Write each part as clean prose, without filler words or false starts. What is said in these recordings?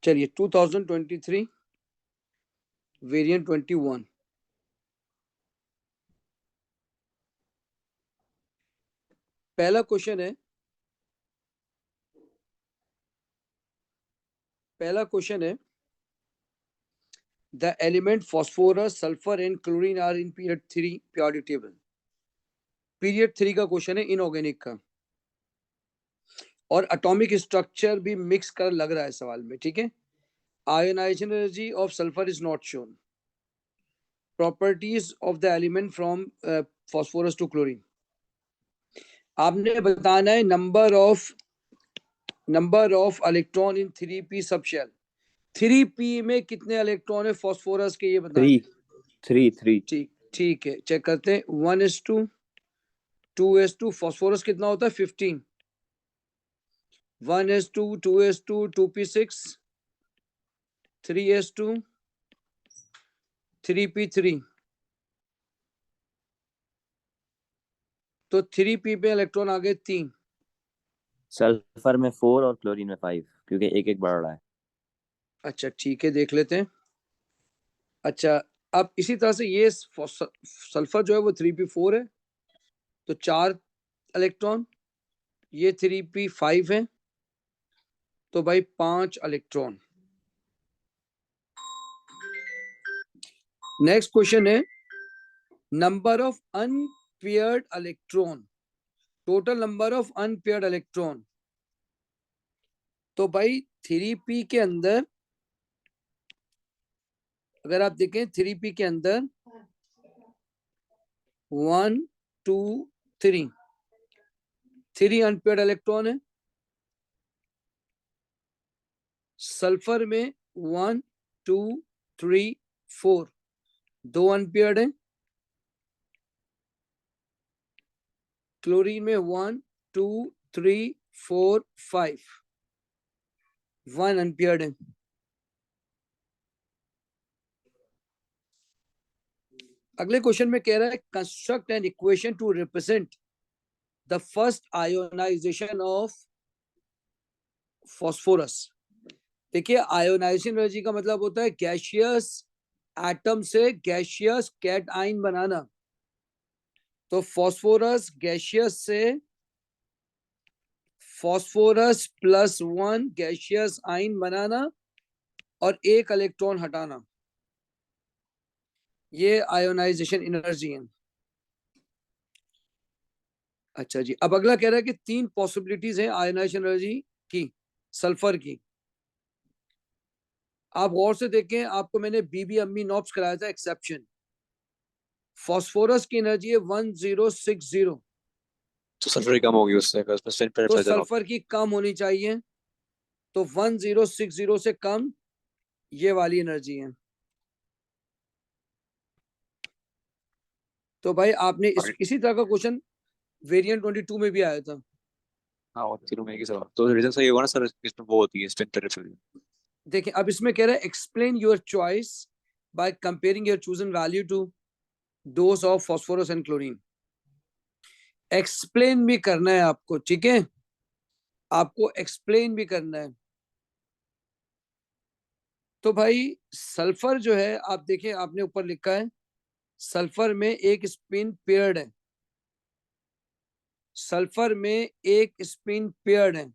चलिए 2023 वेरिएंट 21। पहला क्वेश्चन है the element phosphorus sulphur and chlorine are in period 3 periodic table. Period 3 का question है, इनऑर्गेनिक का, और एटॉमिक स्ट्रक्चर भी मिक्स कर लग रहा है सवाल में। ठीक है। Ionisation energy of sulphur is not shown. Properties of the element from phosphorus to chlorine. आपने बताना है number of electron in 3p सब शेल। 3p में कितने इलेक्ट्रॉन है फॉस्फोरस के, ये बताना है। थ्री। ठीक है, चेक करते हैं। 1s2 2s2। फॉस्फोरस कितना होता है? 15। 1s2 2s2 2p6 3s2 3p3। तो 3p पे इलेक्ट्रॉन आ गए 3। सल्फर में 4 और क्लोरीन में 5, क्योंकि एक एक बढ़ रहा है। अच्छा ठीक है, देख लेते हैं। अच्छा, अब इसी तरह से ये सल्फर जो है वो 3p4 है, तो 4 इलेक्ट्रॉन। ये 3p5 है, तो भाई 5 इलेक्ट्रॉन। नेक्स्ट क्वेश्चन है number of unpaired electron. Total number of unpaired electron. तो भाई 3p के अंदर अगर आप देखें 3p के अंदर 1 2 3 अनपेयर्ड इलेक्ट्रॉन है। सल्फर में 1 2 3 4 2 अनपेयर्ड है। क्लोरीन में 1 2 3 4 5 1 अनपेयर्ड है। अगले क्वेश्चन में कह रहा है construct an equation to represent the first ionisation of phosphorus. देखिए, आयोनाइजेशन एनर्जी का मतलब होता है गैसियस एटम से गैसियस कैटआयन बनाना। तो फॉस्फोरस गैसियस से फॉस्फोरस +1 गैसियस आयन बनाना और एक इलेक्ट्रॉन हटाना, ये आयोनाइजेशन एनर्जी है। अच्छा जी, अब अगला कह रहा है कि 3 पॉसिबिलिटीज है आयोनाइजेशन एनर्जी की सल्फर की। आप गौर से देखें, आपको मैंने बीबी अम्मी नॉब्स कराया था एक्सेप्शन। फॉस्फोरस की एनर्जी है 1060, तो सल्फर कम होगी उससे, उसमें स्पिन पे तो चल जाएगा। सल्फर की कम होनी चाहिए। तो 1060 से कम ये वाली एनर्जी है। तो भाई आपने इसी तरह का क्वेश्चन वेरिएंट 22 में भी आया था। हाँ, और तीनों में एक ही सवाल। तो रीजन सही होगा ना सर, इसमें वो होती है स्पिन पे रिफ्यूजन। देखिए, अब इसमें कह रहा है explain your choice by comparing your chosen value to those of phosphorus and chlorine. Explain भी करना है आपको, ठीक है, आपको एक्सप्लेन भी करना है। तो भाई सल्फर जो है, आप देखिए, आपने ऊपर लिखा है सल्फर में एक स्पिन पेयर्ड है। सल्फर में एक स्पिन पेयर्ड है।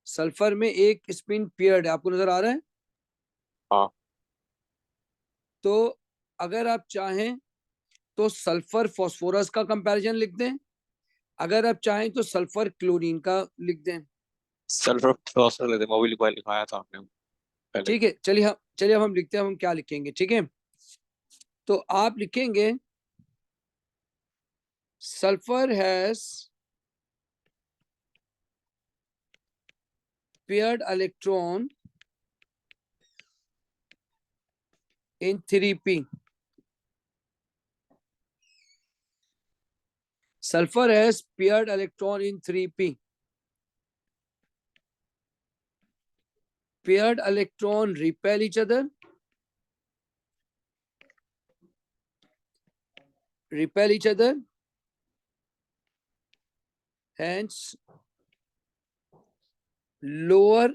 सल्फर में एक स्पिन पेयर्ड है, आपको नजर आ रहा है? हाँ। तो अगर आप चाहें तो सल्फर फॉस्फोरस का कंपैरिजन लिख दें, अगर आप चाहें तो सल्फर क्लोरीन का लिख दें। सल्फर फ्लोसर लेते हैं, वो भी लिखाया था आपने पहले। ठीक है, चलिए अब हम लिखते हैं, हम क्या लिखेंगे, ठीक है। तो आप लिखेंगे sulphur has paired electron in 3p. Sulfur has paired electron in 3p. Paired electron repel each other. Repel each other. Hence, lower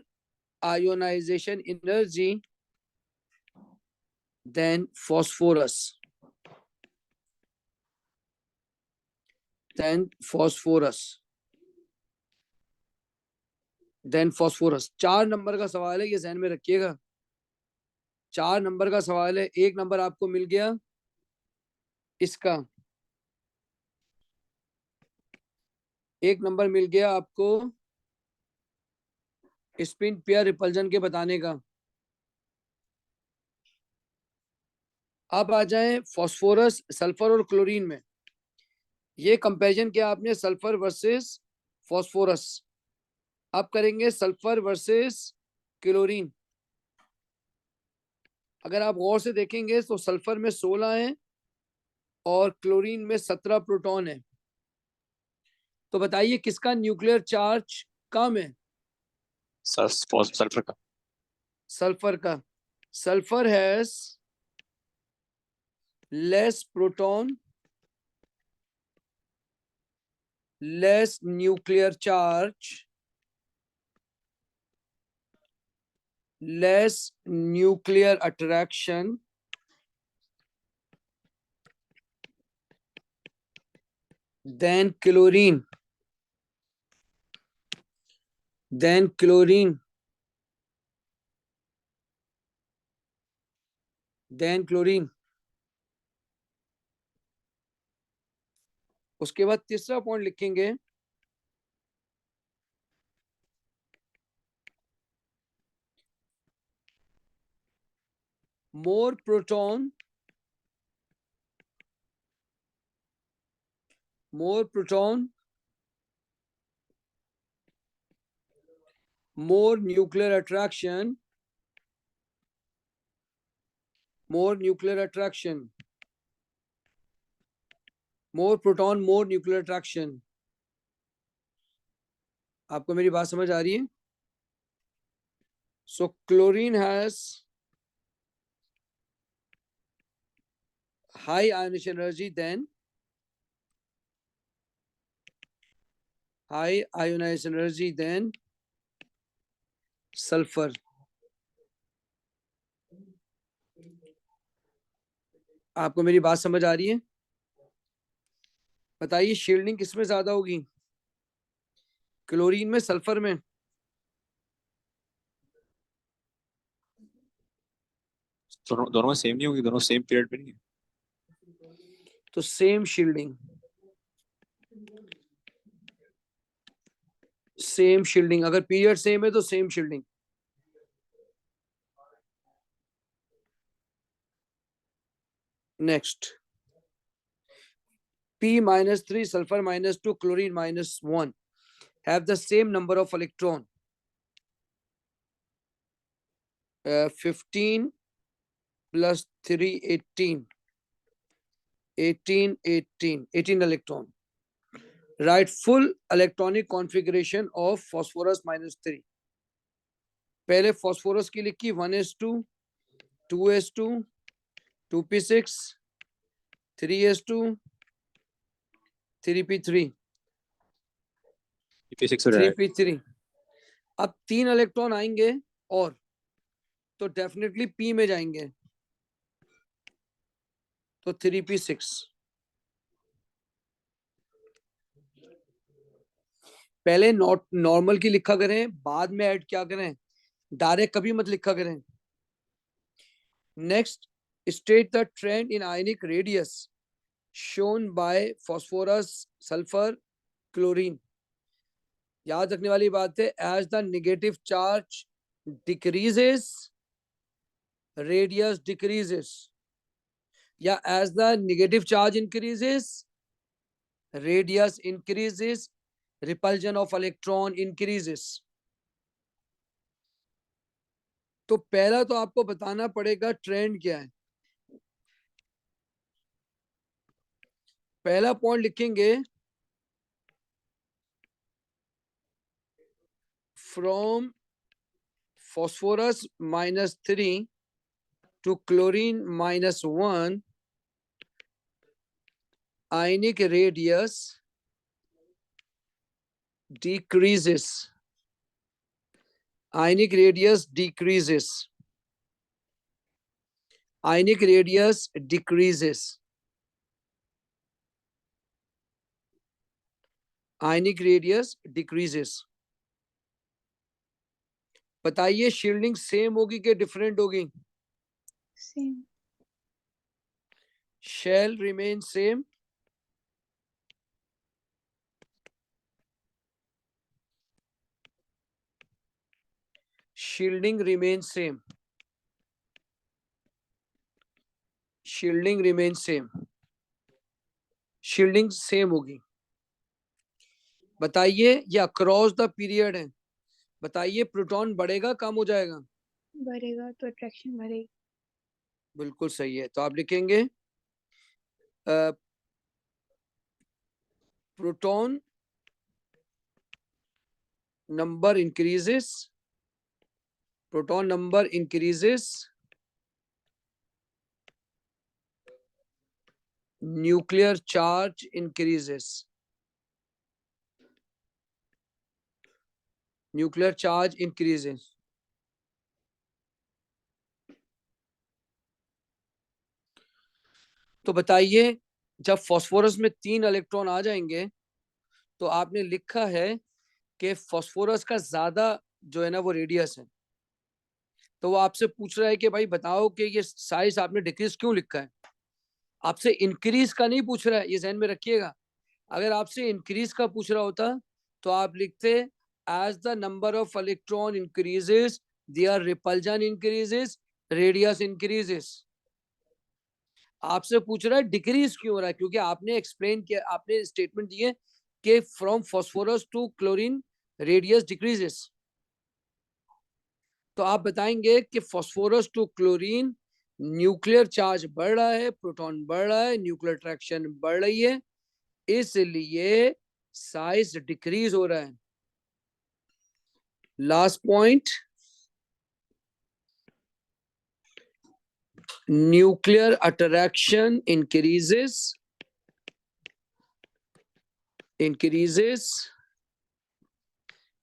ionization energy than phosphorus. Than phosphorus. 4 number का सवाल है, ये ध्यान में रखिएगा। 4 नंबर का सवाल है। 1 नंबर आपको मिल गया इसका, 1 नंबर मिल गया आपको स्पिन पेयर रिपल्जन के बताने का। अब आ जाए फॉस्फोरस, सल्फर और क्लोरीन में। ये कंपैरिजन किया आपने सल्फर वर्सेस फॉस्फोरस। अब करेंगे सल्फर वर्सेस क्लोरीन। अगर आप गौर से देखेंगे तो सल्फर में 16 है और क्लोरीन में 17 प्रोटॉन है। तो बताइए किसका न्यूक्लियर चार्ज कम है? सल्फर का। सल्फर का। Sulphur has less proton, less nuclear charge, less nuclear attraction than chlorine. उसके बाद तीसरा पॉइंट लिखेंगे, more proton, more nuclear attraction, more proton, more nuclear attraction। आपको मेरी बात समझ आ रही है? So chlorine has high ionization energy than sulfur। आपको मेरी बात समझ आ रही है? बताइए शील्डिंग किसमें ज्यादा होगी, क्लोरीन में, सल्फर में? दोनों में सेम नहीं होगी, दोनों सेम पीरियड पे नहीं है। तो सेम शील्डिंग, अगर पीरियड सेम है तो same shielding. Next, P-3, sulfur -2, chlorine -1 have the same number of electron, 15 plus 3, 18, 18 electron. Write full electronic configuration of phosphorus -3। पहले phosphorus की लिखी 1s2, 2s2, 2p6, 3s2, 3p3, 3p3। अब 3 electron आएंगे और तो डेफिनेटली पी में जाएंगे, तो 3p6। पहले नॉर्मल की लिखा करें, बाद में ऐड क्या करें, डायरेक्ट कभी मत लिखा करें। Next, state the trend in ionic radius shown by phosphorus, sulphur, chlorine. याद रखने वाली बात है, as the negative charge decreases radius decreases, या as the negative charge increases radius increases, repulsion of electron increases. तो पहला तो आपको बताना पड़ेगा ट्रेंड क्या है। पहला पॉइंट लिखेंगे, from phosphorus -3 to chlorine -1, ionic radius decreases, Ionic radius decreases. Ionic radius decreases. Ionic radius decreases. बताइए शील्डिंग सेम होगी कि डिफरेंट होगी? Same. Shall remain same. Shielding remains same. Shielding remains same. Shielding same होगी. बताइए ये across the period है, बताइए proton बढ़ेगा कम हो जाएगा? बढ़ेगा तो अट्रैक्शन बढ़ेगी। बिल्कुल सही है। तो आप लिखेंगे proton number increases, proton number increases, nuclear charge increases. Nuclear charge increases. तो बताइए जब फास्फोरस में 3 इलेक्ट्रॉन आ जाएंगे तो आपने लिखा है कि फास्फोरस का ज्यादा जो है ना वो रेडियस है, तो वो आपसे पूछ रहा है कि भाई बताओ कि ये साइज आपने डिक्रीज क्यों लिखा है? आपसे इंक्रीज का नहीं पूछ रहा है, ये ध्यान में रखिएगा। अगर आपसे इंक्रीज का पूछ रहा होता तो आप लिखते as the number of electron increases their repulsion increases, radius increases. आपसे पूछ रहा है डिक्रीज क्यों हो रहा है, क्योंकि आपने एक्सप्लेन किया, आपने स्टेटमेंट दिए कि from phosphorus to chlorine radius decreases. तो आप बताएंगे कि phosphorus to chlorine nuclear charge बढ़ रहा है, प्रोटॉन बढ़ रहा है, न्यूक्लियर अट्रैक्शन बढ़ रही है, इसलिए साइज डिक्रीज हो रहा है। Last point, nuclear attraction increases,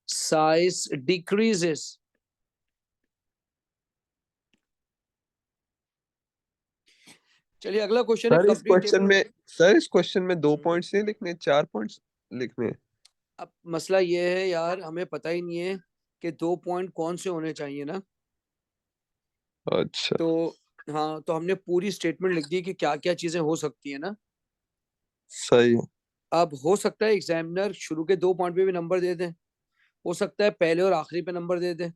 size decreases. चलिए अगला क्वेश्चन है सर इस कंप्लीट क्वेश्चन टेबल। में सर 2 पॉइंट्स नहीं लिखने, 4 पॉइंट्स लिखने। अब मसला ये है यार, हमें पता ही नहीं है कि 2 पॉइंट कौन से होने चाहिए ना। अच्छा तो हाँ, तो हमने पूरी स्टेटमेंट लिख दी कि क्या क्या चीजें हो सकती है ना। सही है। अब हो सकता है एग्जामिनर शुरू के 2 पॉइंट पे भी नंबर दे दे, हो सकता है पहले और आखिरी पे नंबर दे दे,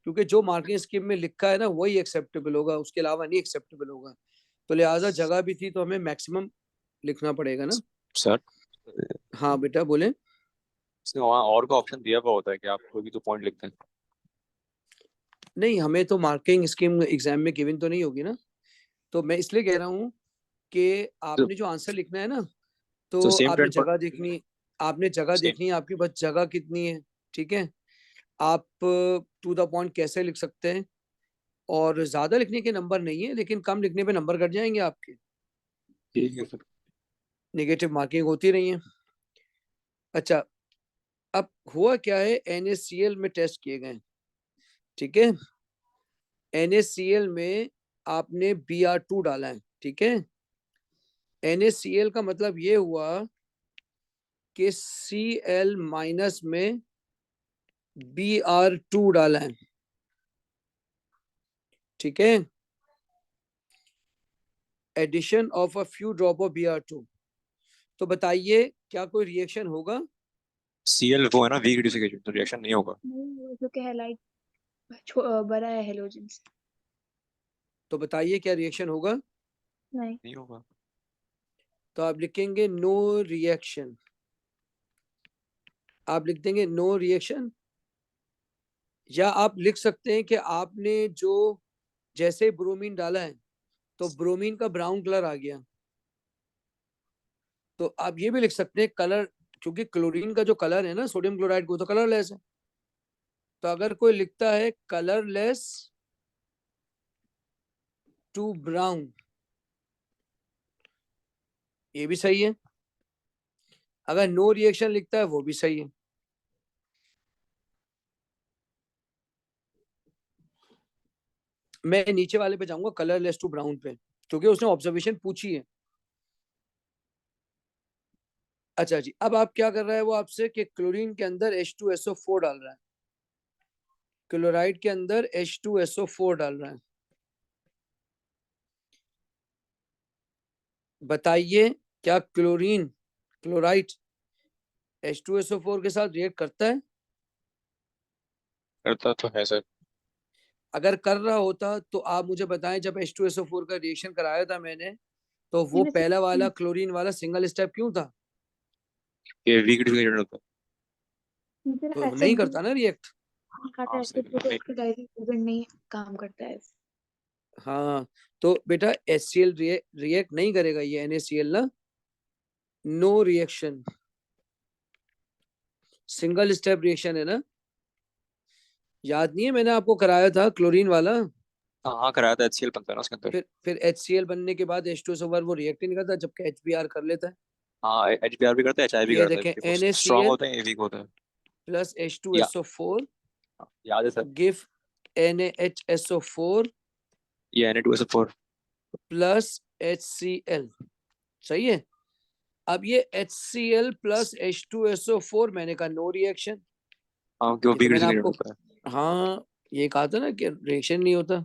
क्योंकि जो मार्किंग स्कीम में लिखा है ना वही एक्सेप्टेबल होगा, उसके अलावा नहीं एक्सेप्टेबल होगा। तो लिहाजा जगह भी थी तो हमें मैक्सिमम लिखना पड़ेगा ना। सर हाँ बेटा बोले। इसने वहाँ और का ऑप्शन दिया हुआ होता है कि आप कोई भी तो पॉइंट लिखते हैं। नहीं, हमें तो मार्किंग स्कीम एग्जाम में गिवन तो नहीं होगी ना, तो मैं इसलिए कह रहा हूँ कि तो आपने जो आंसर लिखना है ना, तो सेम आपने 10 जगह देखनी, आपने जगह सेम देखनी है आपकी बस जगह कितनी है। ठीक है, आप टू द पॉइंट कैसे लिख सकते हैं, और ज्यादा लिखने के नंबर नहीं है, लेकिन कम लिखने पे नंबर कट जाएंगे आपके, ठीक है सर। नेगेटिव मार्किंग होती रही है। अच्छा, अब हुआ क्या है, NaCl में टेस्ट किए गए, ठीक है। NaCl में आपने Br2 डाला है, ठीक है। NaCl का मतलब ये हुआ कि Cl माइनस में Br2 डाला है, ठीक है। Addition of a few drop of Br2। तो बताइए क्या कोई रिएक्शन होगा? Cl वो है ना, वीक रिड्यूसिंग एजेंट, तो रिएक्शन नहीं होगा। नहीं, वो जो कि हैलाइट बड़ा है हेलोजन से। तो बताइए क्या रिएक्शन होगा? नहीं। नहीं होगा। तो आप लिखेंगे नो रिएक्शन, आप लिख देंगे नो रिएक्शन। या आप लिख सकते हैं कि आपने जो जैसे ब्रोमीन डाला है तो ब्रोमीन का ब्राउन कलर आ गया, तो आप ये भी लिख सकते हैं कलर, क्योंकि क्लोरीन का जो कलर है ना सोडियम क्लोराइड को, तो कलरलेस है। तो अगर कोई लिखता है कलरलेस टू ब्राउन, ये भी सही है। अगर नो रिएक्शन लिखता है वो भी सही है। मैं नीचे वाले पे जाऊंगा, कलरलेस टू ब्राउन पे, क्योंकि उसने ऑब्जर्वेशन पूछी है। अच्छा जी, अब आप क्या कर रहा है वो आपसे कि क्लोरीन के अंदर H2SO4 डाल रहा है, क्लोराइड के अंदर H2SO4 डाल रहा है। बताइए क्या क्लोरीन क्लोराइड H2SO4 के साथ रिएक्ट करता है? करता तो है सर। अगर कर रहा होता तो आप मुझे बताएं, जब H2SO4 का रिएक्शन कराया था मैंने, तो वो नहीं, पहला वाला वैसे क्लोरीन वाला सिंगल स्टेप क्यों था? ये वीक डिफिकल्ट होता है। मुझे तो ऐसे नहीं करता ना रिएक्ट। खाता हाँ ऐसे सही तो नहीं। उसका डायरेक्ट रिजल्ट नहीं काम करता है। हाँ, तो बेटा HCl रिएक्ट नहीं करेगा, ये NaCl ना, no reaction, single step reaction है ना। याद नहीं है मैंने आपको कराया था क्लोरीन वाला? हाँ कराया था, HCl बनता है ना उसके अंदर। फिर HCl बनने के बाद H2SO4 वो रिएक्ट ही नहीं करता, जबकि HBr कर लेता है। हाँ HBr भी करता है, HI भी ये करता है, देखें, ये वो स्ट्रांग NaCl होते हैं, ये वीक होता है। प्लस या H2SO4 याद है सर। गिव NaHSO4 ये Na2SO4। Plus HCl। सही है। अब ये HCl प्लस H2SO4 मैंने कहा नो रिएक्शन। हाँ क्यों ये तो वीक मैंने डिफिकल्ट आपको, होता है। हाँ ये कहा था ना कि रिएक्शन नहीं होता।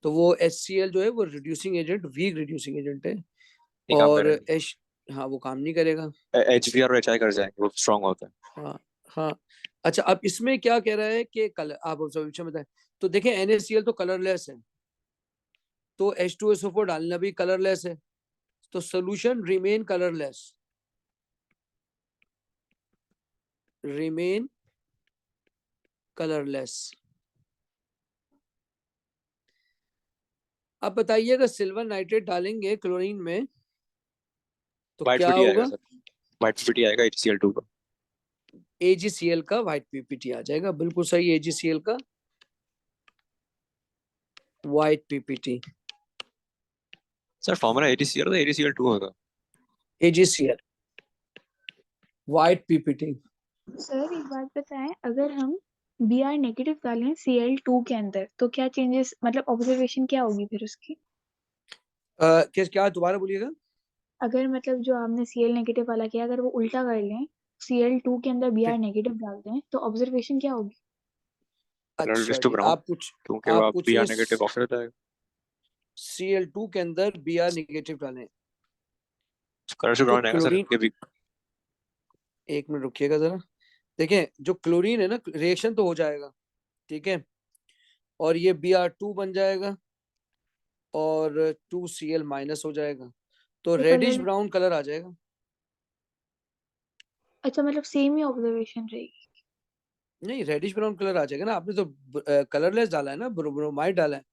तो वो HCl जो है वो reducing agent, weak reducing agent है। नहीं काम और करेगा। H, हाँ वो काम नहीं करेगा। HBr और HI कर जाएंगे, वो स्ट्रांग होता है। हाँ हाँ। अच्छा, अब इसमें क्या कह रहा है कि कलर, आप ऑब्जर्वेशन बताएं। तो देखें NaCl तो कलरलेस है, तो H2SO4 डालना भी कलरलेस है, तो solution remain colourless, remain colourless. अब बताइए अगर सिल्वर नाइट्रेट डालेंगे क्लोरीन में तो वाइट क्या पीटी आएगा होगा? सर, वाइट पीटी आएगा HCl2 का। AgCl का व्हाइट पीपीटी आ जाएगा, बिल्कुल सही, AgCl का white PPT. Sir formula AgCl था, AgCl2 होगा। AgCl white PPT. सर एक बात बताएं, अगर हम Br नेगेटिव डालें Cl2 के अंदर तो क्या चेंजेस, मतलब ऑब्जर्वेशन क्या होगी फिर उसकी? क्या दोबारा बोलिएगा? अगर मतलब जो आपने Cl नेगेटिव वाला किया, अगर वो उल्टा कर लें, Cl2 के अंदर Br फिर नेगेटिव डाल दें तो ऑब्जर्वेशन क्या होगी? अच्छा कलरलेस टू जी, ब्राउन, आप क्योंकि वो आप पूछिए Br नेगेटिव ऑक्साइड होता है। Cl2 के अंदर Br नेगेटिव डालें कलर टू तो ब्राउन आएगा सर क्लोरीन, ये भी। एक मिनट रुकिएगा जरा। देखें जो क्लोरीन है ना, रिएक्शन तो हो जाएगा, ठीक है, और ये Br2 बन जाएगा और 2Cl माइनस हो जाएगा, तो तो रेडिश कलर, ब्राउन कलर आ जाएगा। अच्छा मतलब सेम ही ऑब्जर्वेशन रहेगी। नहीं, रेडिश ब्राउन कलर आ जाएगा ना, आपने तो कलरलेस डाला है ना, ब्रोमाइड डाला है।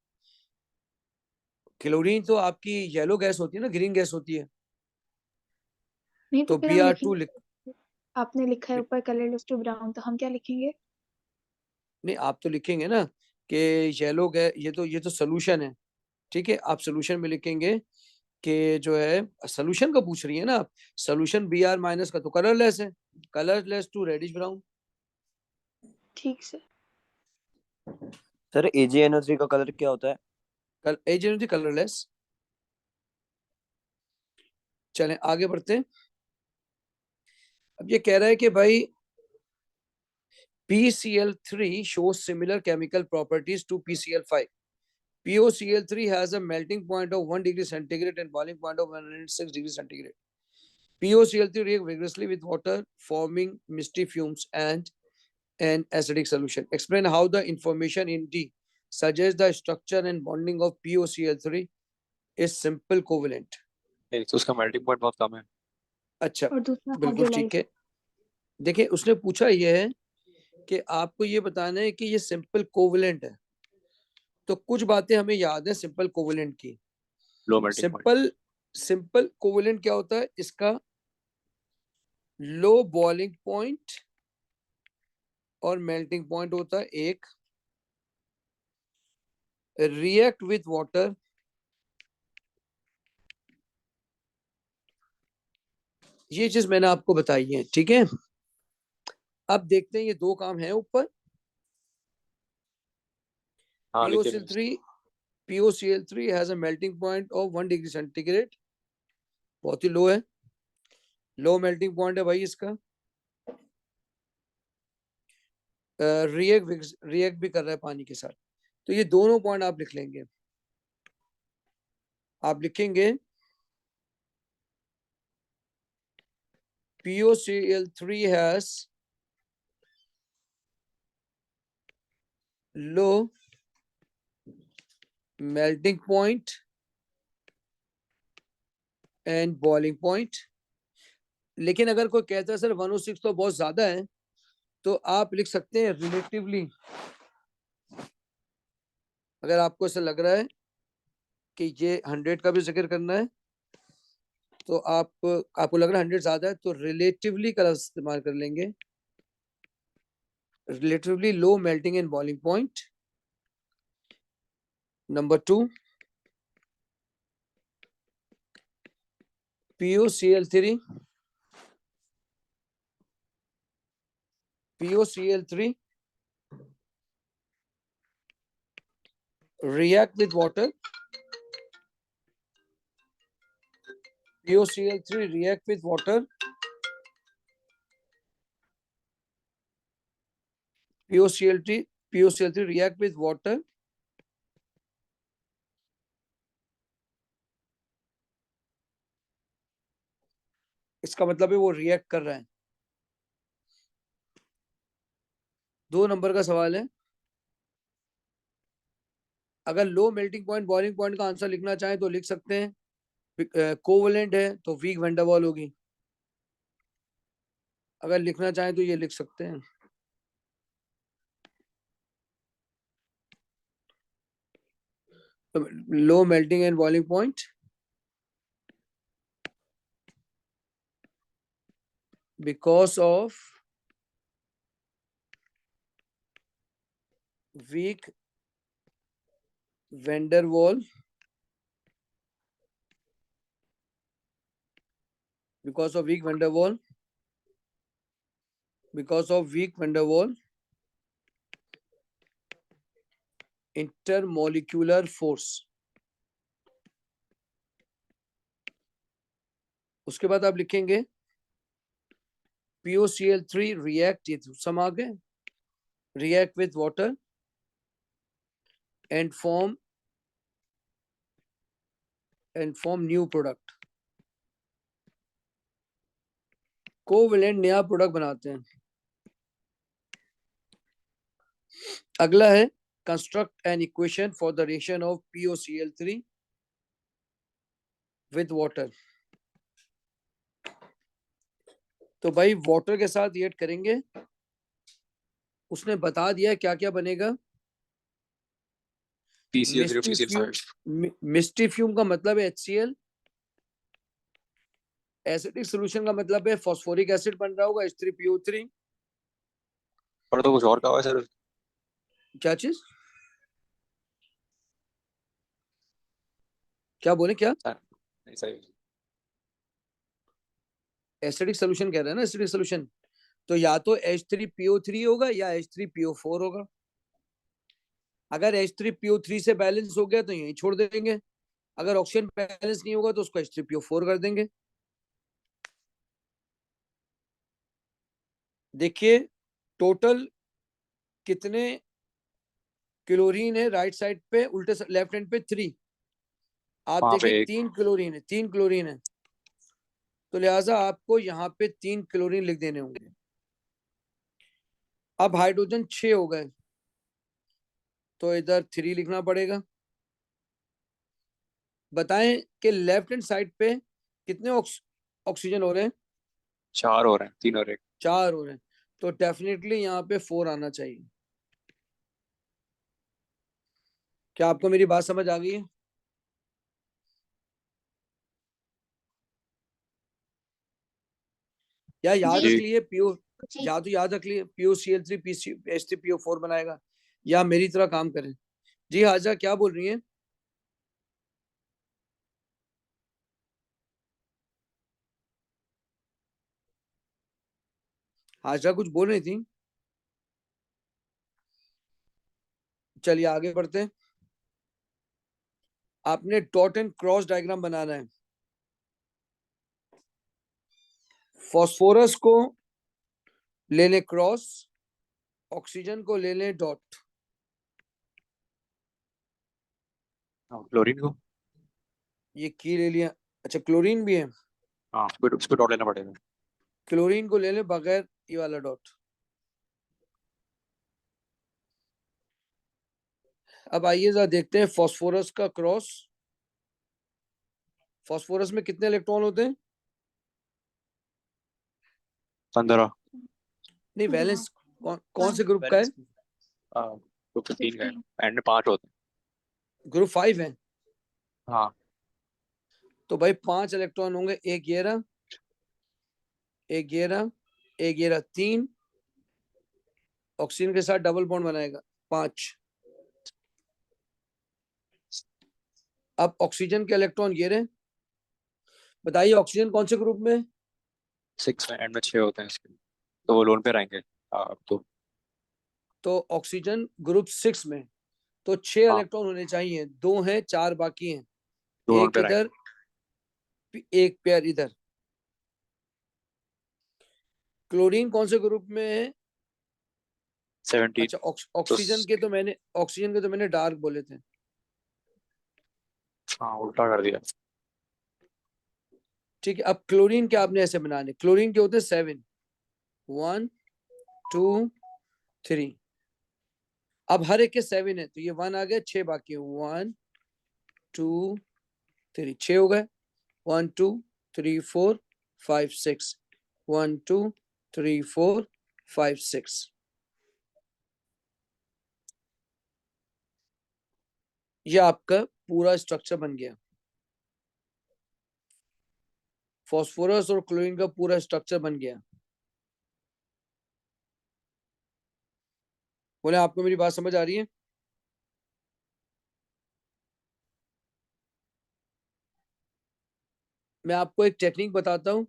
क्लोरीन तो आपकी येलो गैस होती है ना, ग्रीन गैस होती है, नहीं तो तो फिर हम Br2 लिखेंगे, आपने लिखा है ऊपर कलरलेस टू ब्राउन, तो हम क्या लिखेंगे? नहीं, आप तो लिखेंगे ना कि येलो गैस, ये तो सोल्यूशन है, ठीक है, आप सोल्यूशन में लिखेंगे कि जो है, सोल्यूशन का पूछ रही है ना आप, सोल्यूशन Br माइनस का तो कलरलेस है, कलरलेस टू रेडिश ब्राउन। ठीक सर। सर AgNO3 का कलर क्या होता है? Agent colourless. चलें आगे बढ़ते हैं। अब ये कह रहा है कि भाई PCl3 shows similar chemical properties to PCl5. POCl3 has a melting point of 1 degree centigrade and boiling point of 106 degrees centigrade. POCl3 reacts vigorously with water, forming misty fumes and an acidic solution. Explain how the information in D suggests the structure and bonding of POCl3 is simple covalent. एक तो उसका melting point बहुत कम है। अच्छा, और दूसरा बिल्कुल ठीक है। देखिए उसने पूछा ये है कि आपको ये बताना है कि ये सिंपल कोवलेंट है, तो कुछ बातें हमें याद है सिंपल कोवलेंट की। Low melting point. Simple covalent क्या होता है? इसका लो बॉइलिंग पॉइंट और मेल्टिंग पॉइंट होता है एक, रिएक्ट विथ वाटर, ये चीज मैंने आपको बताई है, ठीक है। अब देखते हैं ये दो काम है ऊपर, हाँ लिखे POCl3 POCl3 has a melting point of 1 degree centigrade, बहुत ही लो है, लो मेल्टिंग पॉइंट है भाई इसका। रिएक्ट भी कर रहा है पानी के साथ। तो ये दोनों पॉइंट आप लिख लेंगे। आप लिखेंगे POCl3 has low melting point and boiling point। लेकिन अगर कोई कहता है सर 106 तो बहुत ज्यादा है, तो आप लिख सकते हैं रिलेटिवली। अगर आपको ऐसा लग रहा है कि ये 100 का भी जिक्र करना है, तो आपको लग रहा है 100 ज्यादा है, तो रिलेटिवली का लफ्ज इस्तेमाल कर लेंगे, relatively low melting and boiling point. Number 2, POCl3 react with water, POCl3 react with water, POCl3 react with water इसका मतलब है वो रिएक्ट कर रहा है। 2 नंबर का सवाल है, अगर low melting point boiling point का आंसर लिखना चाहें तो लिख सकते हैं, कोवेलेंट है तो वीक वैन डर वाल होगी। अगर लिखना चाहें तो ये लिख सकते हैं, low melting and boiling point because of weak van der Waal, because of weak van der Waal, because of weak van der Waal intermolecular force। उसके बाद आप लिखेंगे POCl3 react, ये सम आ गए, react with water and form new product। Covalent नया product बनाते हैं। अगला है construct an equation for the reaction of POCl3 with water. तो भाई वाटर के साथ रिएक्ट करेंगे, उसने बता दिया क्या क्या बनेगा। PCl0 PCl5। मिस्टी फ्यूम का मतलब है HCl, एसिडिक सॉल्यूशन का मतलब है फास्फोरिक एसिड बन रहा होगा H3PO3। और तो कुछ और कहा हुआ है सर। क्या चीज, क्या बोले, क्या नहीं सही। एसिडिक सॉल्यूशन कह रहे हैं ना, एसिडिक सॉल्यूशन, तो या तो H3PO3 होगा या H3PO4 होगा। अगर H3PO3 से बैलेंस हो गया तो यही छोड़ देंगे, अगर ऑक्सीजन बैलेंस नहीं होगा तो उसको H3PO4 कर देंगे। देखिए टोटल कितने क्लोरीन है राइट साइड पे, उल्टे लेफ्ट हैंड पे 3। आप वहां पे देखिए एक 3 क्लोरीन है, 3 क्लोरीन है, तो लिहाजा आपको यहाँ पे 3 क्लोरीन लिख देने होंगे। अब हाइड्रोजन 6 हो गए, तो इधर 3 लिखना पड़ेगा। बताएं कि लेफ्ट हैंड साइड पे कितने ऑक्सीजन हो रहे हैं, 4 हो रहे हैं, 3 और 1। 4 हो रहे हैं, तो डेफिनेटली यहाँ पे 4 आना चाहिए। क्या आपको मेरी बात समझ आ गई है? या याद जी। रख लिए या तो याद रख लिए POCl3 H3PO4 बनाएगा, या मेरी तरह काम करें। जी हाजा क्या बोल रही हैं? हाजा कुछ बोल रही थी, चलिए आगे बढ़ते हैं। आपने डॉट एंड क्रॉस डायग्राम बनाना है। फास्फोरस को ले लें क्रॉस, ऑक्सीजन को ले लें डॉट। क्लोरीन को। ये की ले लिया। अच्छा क्लोरीन भी है, हाँ उसको डॉट लेना पड़ेगा। क्लोरीन को ले लें बगैर ये वाला डॉट। अब आइए जरा देखते हैं फास्फोरस का क्रॉस। फास्फोरस में कितने इलेक्ट्रॉन होते हैं? 15। नहीं, वैलेंस कौन से ग्रुप का है? ग्रुप 3 का है, एंड में 5 होते हैं। ग्रुप 5 है। हाँ तो भाई 5 इलेक्ट्रॉन होंगे, एक ये रहा, एक ये रहा, एक ये रहा, 3 ऑक्सीजन के साथ डबल बॉन्ड बनाएगा, 5। अब ऑक्सीजन के इलेक्ट्रॉन ये रहे। बताइए ऑक्सीजन कौन से ग्रुप में है? 6 में, एंड में 6 होते हैं इसके, तो वो लोन पे रहेंगे। तो ऑक्सीजन ग्रुप 6 में, तो 6 हाँ। इलेक्ट्रॉन होने चाहिए, 2 हैं 4 बाकी हैं, दो लोन एक पे रहेंगे। इधर एक पेयर इधर। क्लोरीन कौन से ग्रुप में है? 17। अच्छा ऑक्सीजन के तो मैंने डार्क बोले थे। हाँ उल्टा कर दिया। ठीक है, अब क्लोरीन के आपने ऐसे बनाने, क्लोरीन के होते हैं 7, 1 2 3। अब हर एक के 7 है, तो ये 1 आ गया, 6 बाकी है, 1 2 3, 6 हो गए। 1 2 3 4 5 6, 1 2 3 4 5 6। ये आपका पूरा स्ट्रक्चर बन गया, फास्फोरस और क्लोरीन का पूरा स्ट्रक्चर बन गया। बोले आपको मेरी बात समझ आ रही है? मैं आपको एक टेक्निक बताता हूँ।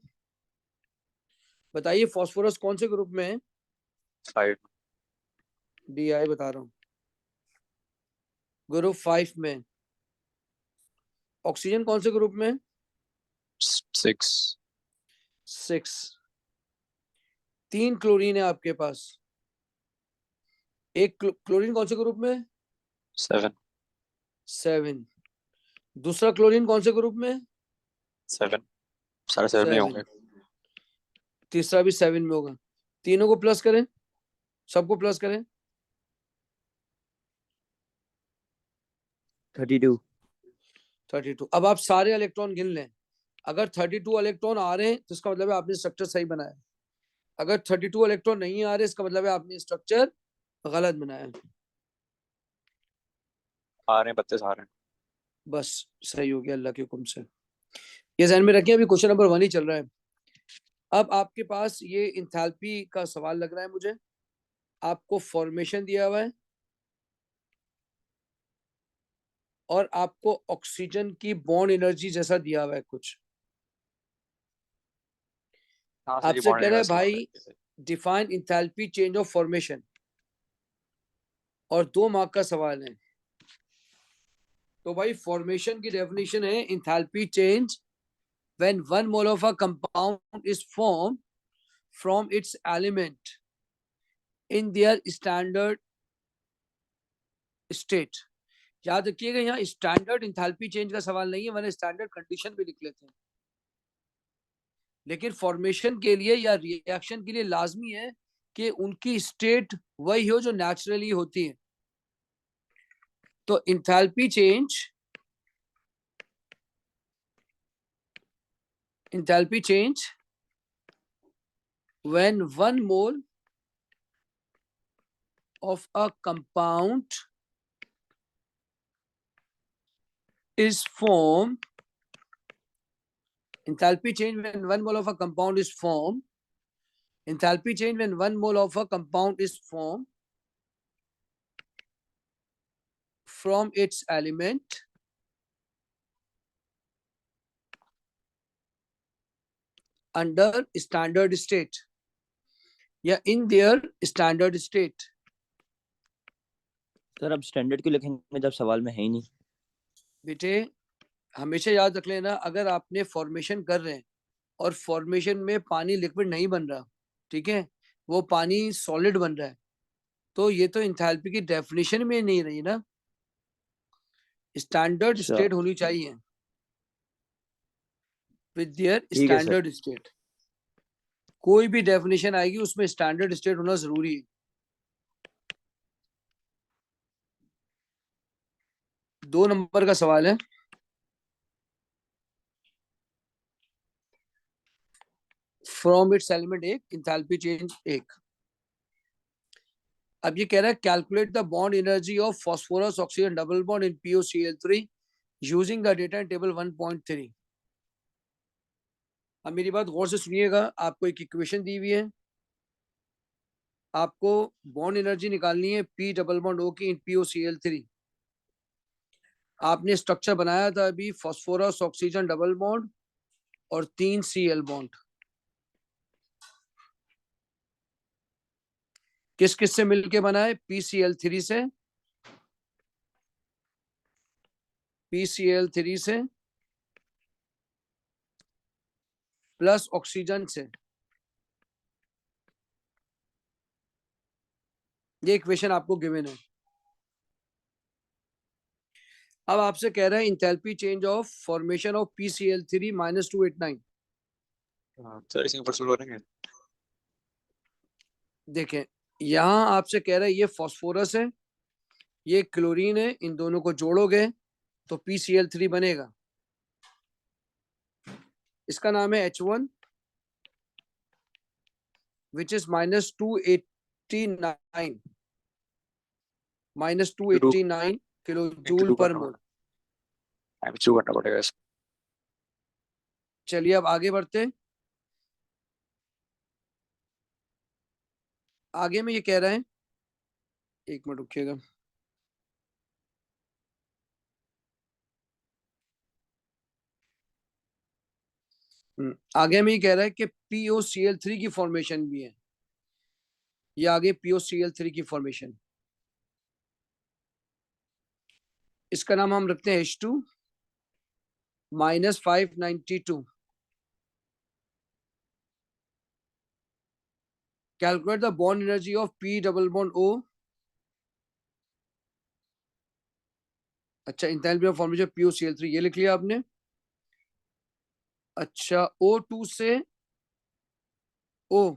बताइए फास्फोरस कौन से ग्रुप में है? 5। DI बता रहा हूँ, ग्रुप 5 में। ऑक्सीजन कौन से ग्रुप में है? 6। 6। 3 क्लोरीन है आपके पास, एक क्लोरीन कौन से ग्रुप में है? 7। 7। दूसरा क्लोरीन कौन से ग्रुप में है? 7 सारे 7 में 7। होंगे। तीसरा भी 7 में होगा। तीनों को प्लस करें, सबको प्लस करें। 32। 32। अब आप सारे इलेक्ट्रॉन गिन लें। अगर 32 इलेक्ट्रॉन आ रहे हैं तो इसका मतलब है आपने स्ट्रक्चर सही बनाया। अगर 32 इलेक्ट्रॉन नहीं आ रहे, इसका मतलब है आपने स्ट्रक्चर गलत बनाया। आ रहे हैं, 32 आ रहे हैं। बस सही हो गया अल्लाह के हुक्म से। ये ध्यान में रखें, अभी क्वेश्चन नंबर 1 ही चल रहा है। अब आपके पास ये इंथैल्पी का सवाल लग रहा है मुझे। आपको फॉर्मेशन दिया हुआ है और आपको ऑक्सीजन की बॉन्ड एनर्जी जैसा दिया हुआ है कुछ। आपसे कह रहा है भाई define enthalpy change of formation, और 2 मार्क का सवाल है। तो भाई फॉर्मेशन की डेफिनेशन है enthalpy change when 1 mole of a compound is form from its element in their standard state. याद रखिएगा, यहाँ स्टैंडर्ड इंथैल्पी चेंज का सवाल नहीं है, वरना स्टैंडर्ड कंडीशन भी लिख लेते हैं। लेकिन फॉर्मेशन के लिए या रिएक्शन के लिए लाजमी है कि उनकी स्टेट वही हो जो नेचुरली होती है। तो enthalpy change when 1 mole of a compound is formed, enthalpy change when 1 mole of a compound is formed, enthalpy change when 1 mole of a compound is formed from its element under standard state या in their standard state। Sir अब standard क्यों लिखेंगे जब सवाल में है ही नहीं? बेटे हमेशा याद रख लेना, अगर आपने फॉर्मेशन कर रहे हैं और फॉर्मेशन में पानी लिक्विड नहीं बन रहा, ठीक है, वो पानी सॉलिड बन रहा है, तो ये तो इंथैल्पी की डेफिनेशन में नहीं रही ना, स्टैंडर्ड अच्छा स्टेट होनी चाहिए विद देयर ठीक है सर। Standard state. कोई भी डेफिनेशन आएगी उसमें स्टैंडर्ड स्टेट होना जरूरी है। 2 नंबर का सवाल है, from its element 1 enthalpy change 1। अब ये कह रहा है calculate the bond energy of phosphorus oxygen double bond in POCl3 using the data in table 1.3। अब मेरी बात गौर से सुनिएगा, आपको एक इक्वेशन दी हुई है, आपको बॉन्ड एनर्जी निकालनी है P डबल बॉन्ड O की इन POCl3। आपने स्ट्रक्चर बनाया था अभी फास्फोरस ऑक्सीजन डबल बॉन्ड और 3 Cl बॉन्ड, किस किस से मिलके बना है? PCl3 से, PCl3 से प्लस ऑक्सीजन से। ये इक्वेशन आपको गिवन है। अब आपसे कह रहा है enthalpy change of formation of PCl3 -289। हाँ सर इसी ऊपर सोल्व करेंगे। देखें यहां आपसे कह रहा है ये फास्फोरस है, ये क्लोरीन है, इन दोनों को जोड़ोगे तो PCl3 बनेगा। इसका नाम है H1 which is -289 kilo joule पर मोल। चू करना पड़ेगा इसको। चलिए अब आगे बढ़ते हैं। आगे में ये कह रहा है, एक मिनट रुकिएगा, आगे में ये कह रहा है कि POCl3 की फॉर्मेशन भी है, ये आगे POCl3 की फॉर्मेशन, इसका नाम हम रखते हैं H2 -592। Calculate the bond energy of P double bond O। अच्छा इंथैल्पी ऑफ फॉर्मेशन POCl3 ये लिख लिया आपने। अच्छा O2 से O,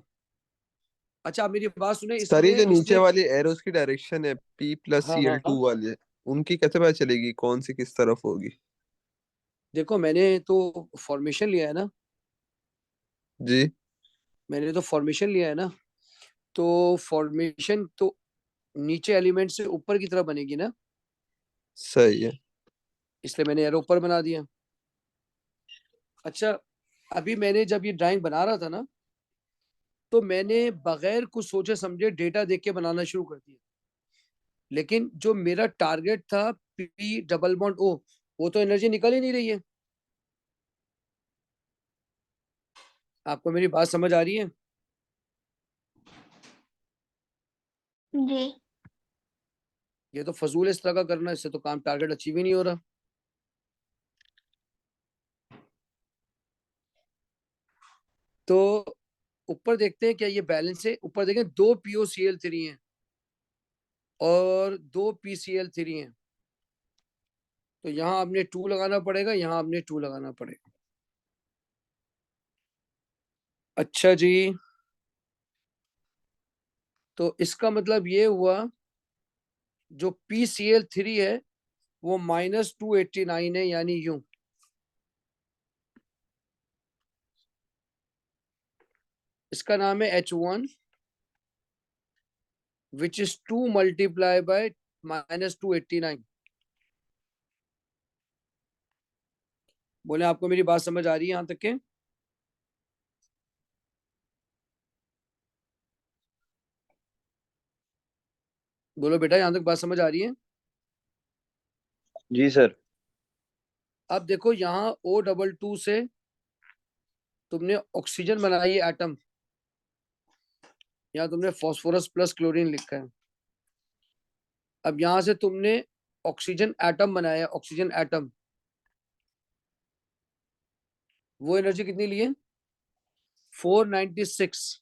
अच्छा आप मेरी बात सुने, सर ये इसमें जो नीचे इसने, वाली एरोस की डायरेक्शन है हाँ हाँ P+Cl2 हाँ, वाले, उनकी कैसे पता चलेगी कौन सी किस तरफ होगी? देखो मैंने तो फॉर्मेशन लिया है ना, जी मैंने तो फॉर्मेशन लिया है ना, तो फॉर्मेशन तो नीचे एलिमेंट से ऊपर की तरफ बनेगी ना, सही है। इसलिए मैंने एरो ऊपर बना दिया। अच्छा अभी मैंने जब ये ड्राइंग बना रहा था ना, तो मैंने बगैर कुछ सोचे समझे डेटा देख के बनाना शुरू कर दिया, लेकिन जो मेरा टारगेट था P डबल बॉन्ड O, वो तो एनर्जी निकल ही नहीं रही है। आपको मेरी बात समझ आ रही है? जी ये तो फजूल इस तरह का करना, इससे तो काम टारगेट अचीव ही नहीं हो रहा। तो ऊपर देखते हैं क्या ये बैलेंस है, ऊपर देखें 2 POCl3 हैं और 2 PCl3 हैं, तो यहाँ आपने 2 लगाना पड़ेगा, यहाँ आपने 2 लगाना पड़ेगा। अच्छा जी, तो इसका मतलब ये हुआ जो PCl3 है वो -289 है, यानी यूं, इसका नाम है H1 which is 2 multiply by -289। बोले आपको मेरी बात समझ आ रही है यहां तक के? बोलो बेटा यहां तक बात समझ आ रही है? जी सर। अब देखो यहाँ O22 से तुमने ऑक्सीजन बनाई है एटम, यहाँ तुमने फास्फोरस प्लस क्लोरीन लिखा है। अब यहाँ से तुमने ऑक्सीजन एटम बनाया है, ऑक्सीजन एटम, वो एनर्जी कितनी ली है? 496।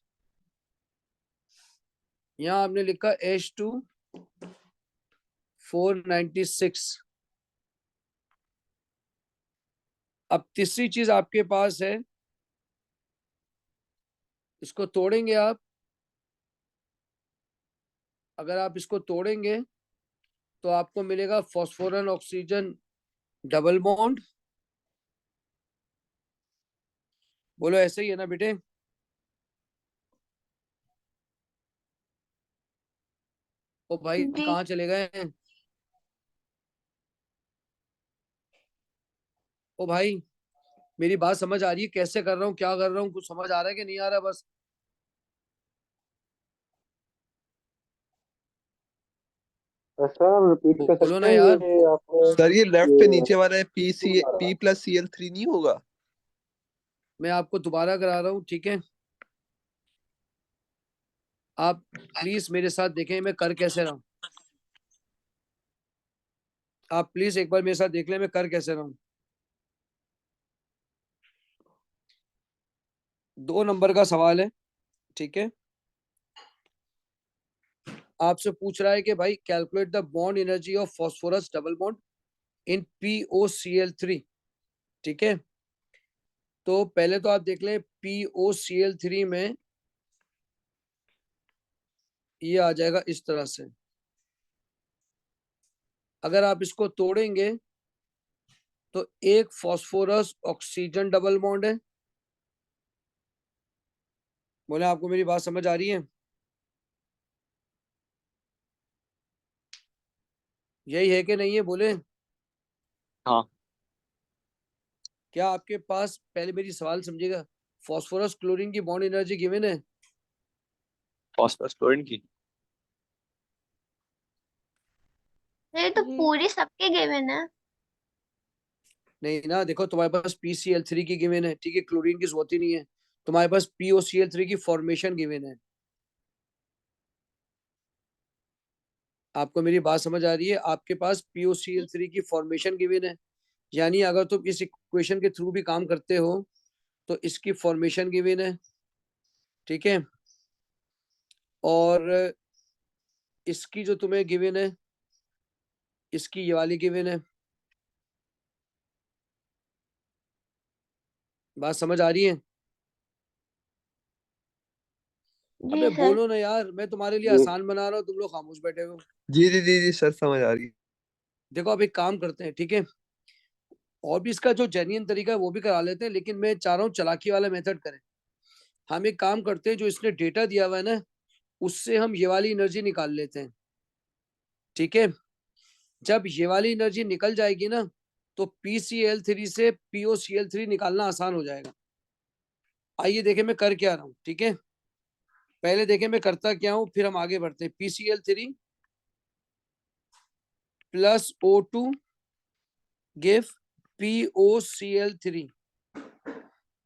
यहां आपने लिखा H2 496। अब तीसरी चीज आपके पास है, इसको तोड़ेंगे आप, अगर आप इसको तोड़ेंगे तो आपको मिलेगा फॉस्फोरन ऑक्सीजन डबल बॉन्ड। बोलो ऐसे ही है ना बेटे? ओ भाई जी कहाँ चले गए हैं? ओ भाई मेरी बात समझ आ रही है? कैसे कर रहा हूँ, क्या कर रहा हूँ, कुछ समझ आ रहा है कि नहीं आ रहा? बस सर रिपीट कर बोलो सकते ना हैं यार। ये आपने सर ये लेफ्ट पे ये नीचे वाला है क्यों आ रहा P प्लस Cl3 नहीं होगा? मैं आपको दोबारा करा रहा हूँ, ठीक है? आप प्लीज मेरे साथ देखें मैं कर कैसे रहा हूँ। आप प्लीज एक बार मेरे साथ देख लें मैं कर कैसे रहा हूँ। 2 नंबर का सवाल है, ठीक है? आपसे पूछ रहा है कि भाई calculate the bond energy of phosphorus double bond in POCl3, ठीक है? तो पहले तो आप देख लें POCl3 में ये आ जाएगा इस तरह से। अगर आप इसको तोड़ेंगे तो एक फॉस्फोरस ऑक्सीजन डबल बॉन्ड है। बोले आपको मेरी बात समझ आ रही है? यही है कि नहीं है? बोले हाँ। क्या आपके पास, पहले मेरी सवाल समझिएगा, फॉस्फोरस क्लोरीन की बॉन्ड एनर्जी गिवन है? फॉस्फोरस क्लोरीन की ये तो जी पूरी सबके गिवन है। नहीं ना, देखो तुम्हारे पास PCl3 की गिवन है, ठीक है? क्लोरीन की जरूरत ही नहीं है। तुम्हारे पास POCl3 की फॉर्मेशन गिवन है। आपको मेरी बात समझ आ रही है? आपके पास POCl3 की फॉर्मेशन गिवन है, यानी अगर तुम इस इक्वेशन के थ्रू भी काम करते हो तो इसकी फॉर्मेशन गिवन है, ठीक है? और इसकी जो तुम्हें गिवन है, इसकी ये वाली गिवन है। बात समझ आ रही है? जी अबे सर। बोलो ना यार, मैं तुम्हारे लिए जी आसान बना रहा हूँ, तुम लोग खामोश बैठे हो। जी जी जी जी सर समझ आ रही है। देखो अब एक काम करते हैं, ठीक है? और भी इसका जो जेन्युइन तरीका है वो भी करा लेते हैं, लेकिन मैं चाह रहा हूँ चालाकी वाला मेथड करें। हम एक काम करते हैं, जो इसने डेटा दिया हुआ है ना, उससे हम ये वाली एनर्जी निकाल लेते हैं, ठीक है? जब ये वाली एनर्जी निकल जाएगी ना, तो PCl3 से POCl3 निकालना आसान हो जाएगा। आइए देखें मैं कर क्या रहा हूँ, ठीक है? पहले देखें मैं करता क्या हूँ, फिर हम आगे बढ़ते हैं। PCl3 plus O2 give POCl3।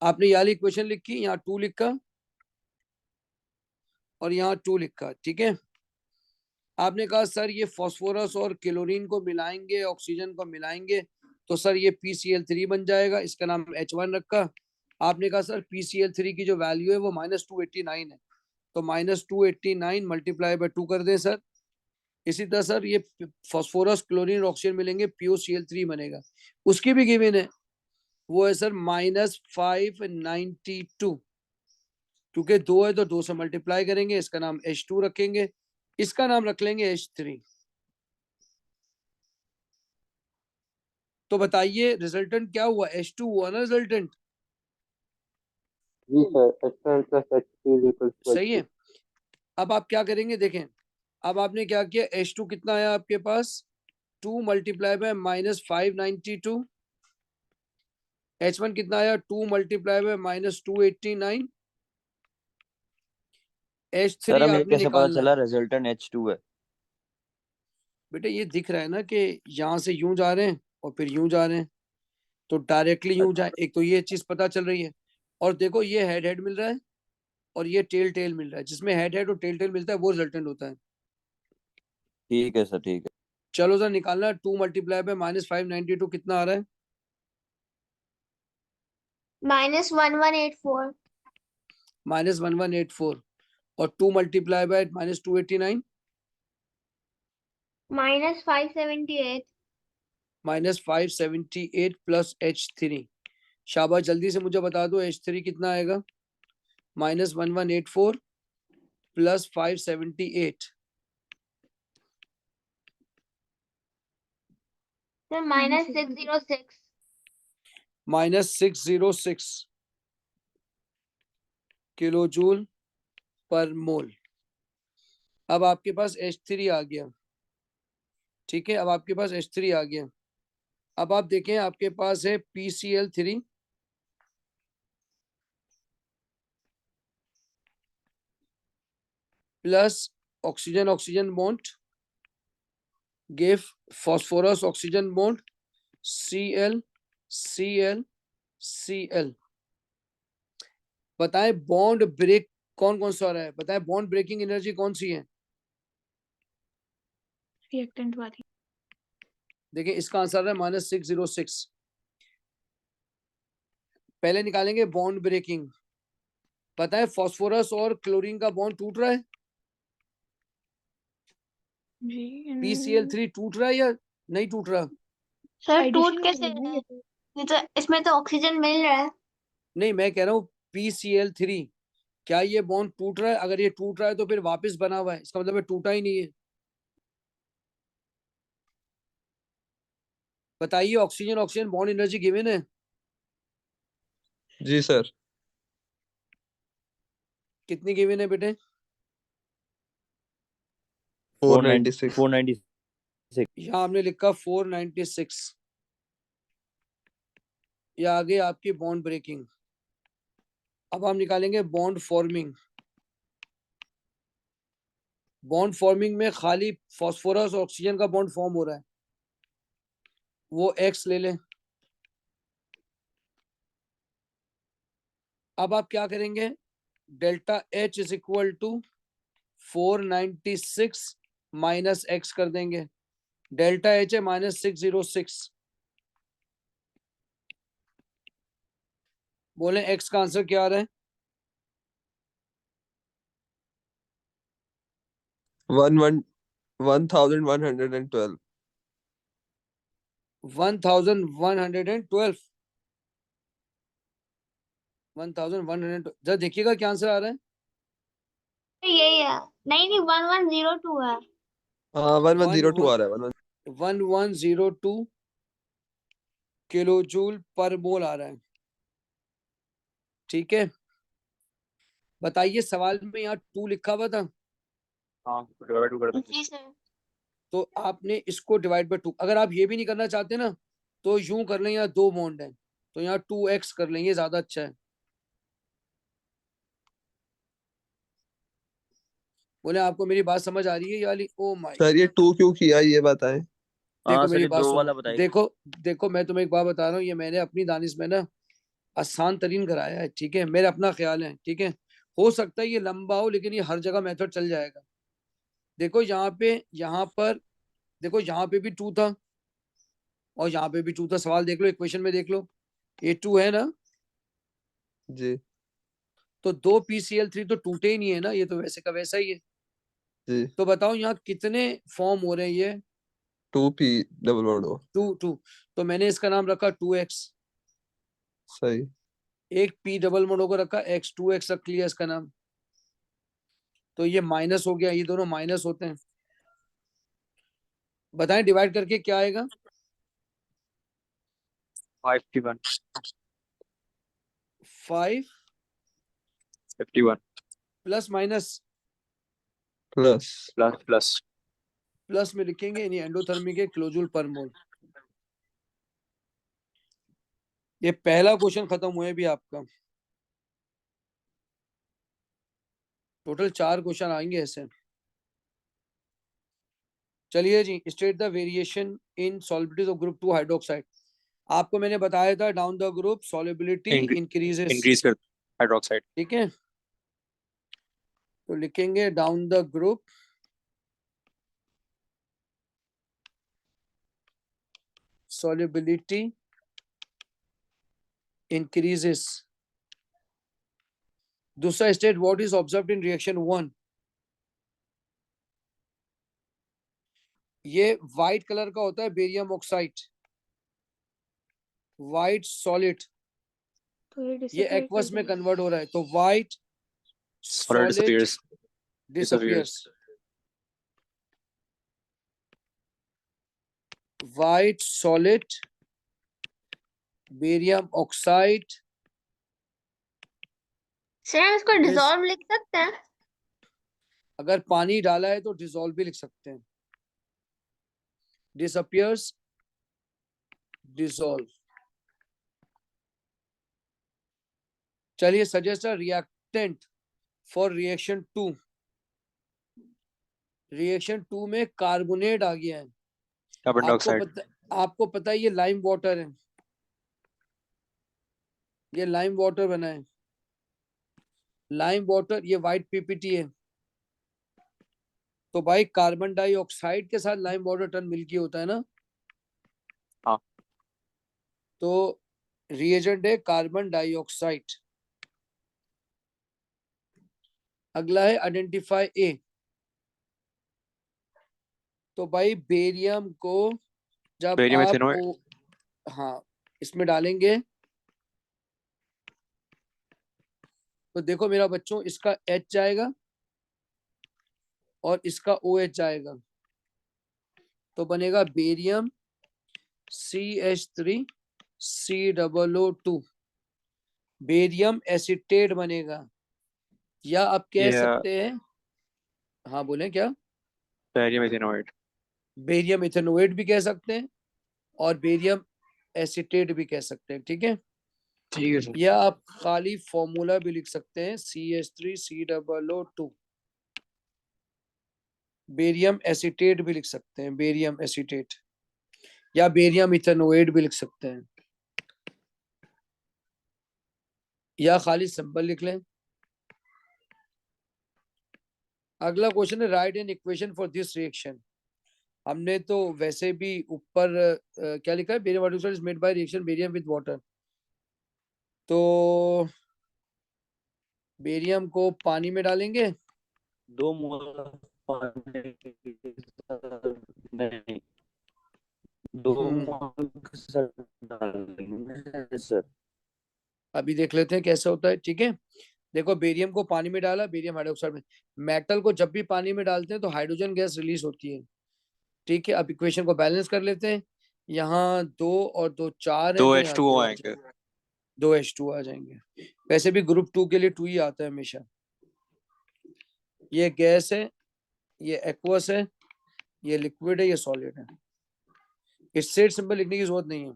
आपने ये वाली इक्वेशन लिखी, यहाँ 2 लिखा और यहाँ 2 लिखा, ठीक है? आपने कहा सर ये फॉस्फोरस और क्लोरीन को मिलाएंगे, ऑक्सीजन को मिलाएंगे, तो सर ये PCl3 बन जाएगा, इसका नाम H1 रखा। आपने कहा सर PCl3 की जो वैल्यू है वो -289 है, तो -289 मल्टीप्लाई बाय 2 कर दें सर। इसी तरह सर ये फॉस्फोरस क्लोरीन ऑक्सीजन मिलेंगे, POCl3 बनेगा, उसकी भी गिवन है, वो है सर -592। क्योंकि 2 है तो 2 से मल्टीप्लाई करेंगे, इसका नाम H2 रखेंगे, इसका नाम रख लेंगे H3। तो बताइए रिजल्टेंट क्या हुआ? H2 हुआ ना रिजल्टेंट? जी sir H1 plus H3 is equal to सही H2। है। अब आप क्या करेंगे, देखें अब आपने क्या किया, H2 कितना आया आपके पास? 2 मल्टीप्लाई बाय -592। H1 कितना आया? 2 मल्टीप्लाई बाय -289। सर H3 हमें आपने कैसे पता निकालना चला है। रिजल्टेंट H2 है? बेटे ये दिख रहा है ना कि यहाँ से यूं जा रहे हैं और फिर यूं जा रहे हैं, तो डायरेक्टली यूं जाए, एक तो ये चीज पता चल रही है। और देखो ये हेड हेड मिल रहा है और ये टेल टेल मिल रहा है, जिसमें हेड हेड और टेल टेल मिलता है वो रिजल्टेंट होता है। ठीक है सर, ठीक है। चलो सर निकालना, 2 मल्टीप्लाई बाय -592 कितना आ रहा है? -1184 -1184 और 2 मल्टीप्लाई बाय -289 -578 -578 प्लस H3। शाबाश, जल्दी से मुझे बता दो H3 कितना आएगा? -1184 प्लस 578 सर -606 -606 किलो जूल पर मोल। अब आपके पास H3 आ गया, ठीक है, अब आपके पास H3 आ गया। अब आप देखें, आपके पास है PCl3 plus oxygen oxygen bond give phosphorus oxygen bond Cl Cl Cl। बताएं बॉन्ड ब्रेक कौन कौन सा हो रहा है? बताएं बॉन्ड ब्रेकिंग एनर्जी कौन सी है? रिएक्टेंट वाली। देखिए इसका आंसर है -606। पहले निकालेंगे बॉन्ड ब्रेकिंग। पता है फास्फोरस और क्लोरीन का बॉन्ड टूट रहा है, जी PCl3 टूट रहा है या नहीं टूट रहा? सर टूट एडिशन कैसे होगी रहा है? ये तो। ये तो इसमें तो ऑक्सीजन मिल रहा है। नहीं, मैं कह रहा हूँ PCl3 क्या ये बॉन्ड टूट रहा है? अगर ये टूट रहा है तो फिर वापस बना हुआ है, इसका मतलब है टूटा ही नहीं है। बताइए oxygen oxygen bond energy given है, जी सर। कितनी गिवन है बेटे? 496। 496। यहाँ आपने लिखा 496। ये आगे आपकी बॉन्ड ब्रेकिंग। अब हम निकालेंगे बॉन्ड फॉर्मिंग। बॉन्ड फॉर्मिंग में खाली फास्फोरस और ऑक्सीजन का बॉन्ड फॉर्म हो रहा है, वो X ले लें। अब आप क्या करेंगे? Delta H is equal to 496 minus X कर देंगे। डेल्टा H है -606। बोले X का आंसर क्या आ रहा है? 1112। 1112 1112। जरा देखिएगा क्या आंसर आ रहा है। यही है। नहीं नहीं 1102 है। हाँ 1102 आ रहा है 1102 किलो जूल पर मोल आ रहा है, ठीक है। बताइए सवाल में यहाँ 2 लिखा हुआ था, हाँ डिवाइड कर देंगे। जी सर। तो आपने इसको डिवाइड बाय 2। अगर आप ये भी नहीं करना चाहते ना तो यूं कर लें, यहाँ 2 बॉन्ड है तो यहाँ 2x कर लेंगे, ज्यादा अच्छा है। बोले आपको मेरी बात समझ आ रही है ये वाली? Oh my, sir. ये 2 क्यों किया ये बताएं। देखो हाँ सर, मेरी ये बात 2 सुनो, वाला बताइए। देखो देखो मैं तुम्हें एक बात बता रहा हूँ, ये मैंने अपनी दानिश में ना आसान तरीन कराया है, ठीक है, मेरा अपना ख्याल है, ठीक है। हो सकता है ये लंबा हो लेकिन ये हर जगह मेथड चल जाएगा। देखो यहाँ पे, यहाँ पर देखो, यहाँ पे भी 2 था और यहाँ पे भी 2 था। सवाल देख लो, इक्वेशन में देख लो, ये 2 है ना, जी तो 2 PCl3 तो टूटे ही नहीं है ना, ये तो वैसे का वैसा ही है। जी। तो बताओ यहाँ कितने फॉर्म हो रहे हैं? ये 2p डबल बॉन्ड हो। 2 तो मैंने इसका नाम रखा 2x। सही। एक P डबल मोडो को रखा X, 2x रख लिया इसका नाम। तो ये माइनस हो गया, ये दोनों माइनस होते हैं। बताएं डिवाइड करके क्या आएगा? 51 5 51 plus minus plus. Plus plus. Plus में लिखेंगे यानी एंडोथर्मी के किलोजूल पर मोल। ये पहला क्वेश्चन खत्म हुए भी आपका। टोटल 4 क्वेश्चन आएंगे ऐसे। चलिए जी, state the variation in solubilities of group 2 hydroxide. आपको मैंने बताया था down the group solubility increases, increase कर हाइड्रोक्साइड। ठीक है। तो लिखेंगे down the group solubility increases. दूसरा state, what is observed in reaction 1? ये व्हाइट कलर का होता है बेरियम ऑक्साइड, व्हाइट सॉलिड, तो ये ये डिसअपियर कर एक्वस में देगा। कन्वर्ट हो रहा है, तो white Solid solid disappears. disappears. White solid barium oxide sir हम इसको Dis- डिसॉल्व लिख सकते हैं? अगर पानी डाला है तो डिसॉल्व भी लिख सकते हैं, disappears, dissolve. चलिए, suggest a reactant for reaction 2. Reaction 2 में कार्बोनेट आ गया है, Carbon dioxide. आपको पता है ये लाइम वाटर है, ये लाइम वाटर बना है, लाइम वाटर, ये व्हाइट पीपीटी है, तो भाई कार्बन डाइऑक्साइड के साथ लाइम वाटर टर्न मिलके होता है ना। हाँ। तो रिएजेंट है कार्बन डाइऑक्साइड। अगला है आइडेंटिफाई ए। तो भाई बेरियम को जब Barium आप ethanoate. हाँ इसमें डालेंगे तो देखो मेरा बच्चों, इसका H जाएगा और इसका OH जाएगा, तो बनेगा barium CH3 COO2, barium acetate बनेगा, या आप कह Yeah. सकते हैं, हाँ बोले क्या, Barium ethanoate. बेरियम इथेनोएट भी कह सकते हैं और बेरियम एसिटेट भी कह सकते हैं, ठीक है। ठीक है सर. या आप खाली फॉर्मूला भी लिख सकते हैं, CH3 COO2, बेरियम एसिटेट भी लिख सकते हैं, बेरियम एसिटेट, या बेरियम इथेनोएट भी लिख सकते हैं, या खाली सिंपल लिख लें। अगला क्वेश्चन है, right N equation for this reaction. हमने तो वैसे भी ऊपर क्या लिखा है, barium hydroxide is made by reaction barium with water, तो बेरियम को पानी में डालेंगे, 2 मोल पानी नहीं, 2 मोल डालेंगे सर। अभी देख लेते हैं कैसे होता है, ठीक है। देखो बेरियम को पानी में डाला, बेरियम हाइड्रोक्साइड में, मेटल को जब भी पानी में डालते हैं तो हाइड्रोजन गैस रिलीज होती है, ठीक है। अब इक्वेशन को बैलेंस कर लेते हैं, यहाँ 2 और 2 4 है, दो तो यहाँ H2O 2 आएंगे. 2 H2 आ जाएंगे। वैसे भी ग्रुप 2 के लिए 2 ही आता है हमेशा। ये गैस है, ये एक्वस है, ये लिक्विड है, ये सॉलिड है, इससे सिंपल लिखने की जरूरत नहीं है।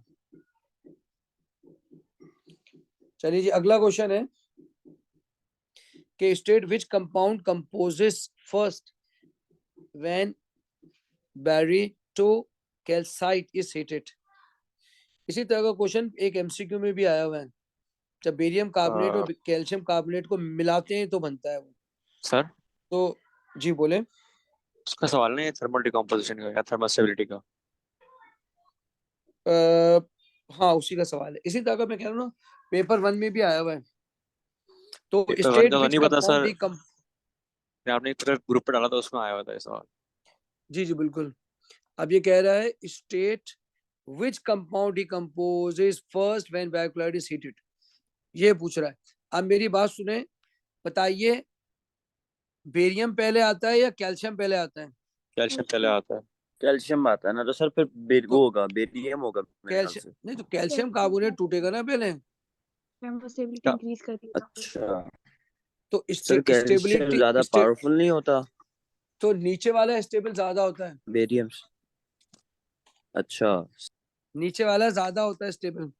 चलिए जी, अगला क्वेश्चन है कि state which compound composes first when barytocalcite is heated. इसी तरह का क्वेश्चन एक एमसीक्यू में भी आया हुआ है, जब बेरियम कार्बोनेट और कैल्शियम कार्बोनेट को मिलाते हैं तो बनता है वो। सर तो जी बोले। उसका सवाल नहीं है थर्मल डिकम्पोजिशन का या थर्मल स्टेबिलिटी का. हाँ उसी का सवाल है, इसी तरह का मैं कह रहा हूँ ना, पेपर 1 में भी आया हुआ है। तो पेपर 1 स्टेट का तो विच नहीं पता कंपाउंड सर. आपने एक ग्रुप पे डाला था उसमें आया हुआ था ये सवाल. जी जी बिल्कुल। अब ये कह रहा है state which compound decomposes first when barytocalcite is heated, ये पूछ रहा है। अब मेरी बात सुने, बताइए बेरियम पहले आता है या कैल्शियम पहले आता है? कैल्शियम पहले आता है. कैल्शियम आता है ना, तो सर फिर तो वो होगा, बेरियम होगा मेरे ख्याल कैल्शियम से। नहीं, तो कैल्शियम कार्बोनेट टूटेगा ना पहले, स्टेबिलिटी क्या? इंक्रीज कर देगा। अच्छा तो सर, कैल्शियम स्टेबिलिटी ज्यादा पावरफुल नहीं होता तो नीचे वाला स्टेबल ज्यादा होता है, बेरियम से? अच्छा नीचे वाला ज्यादा होता है स्टेबल,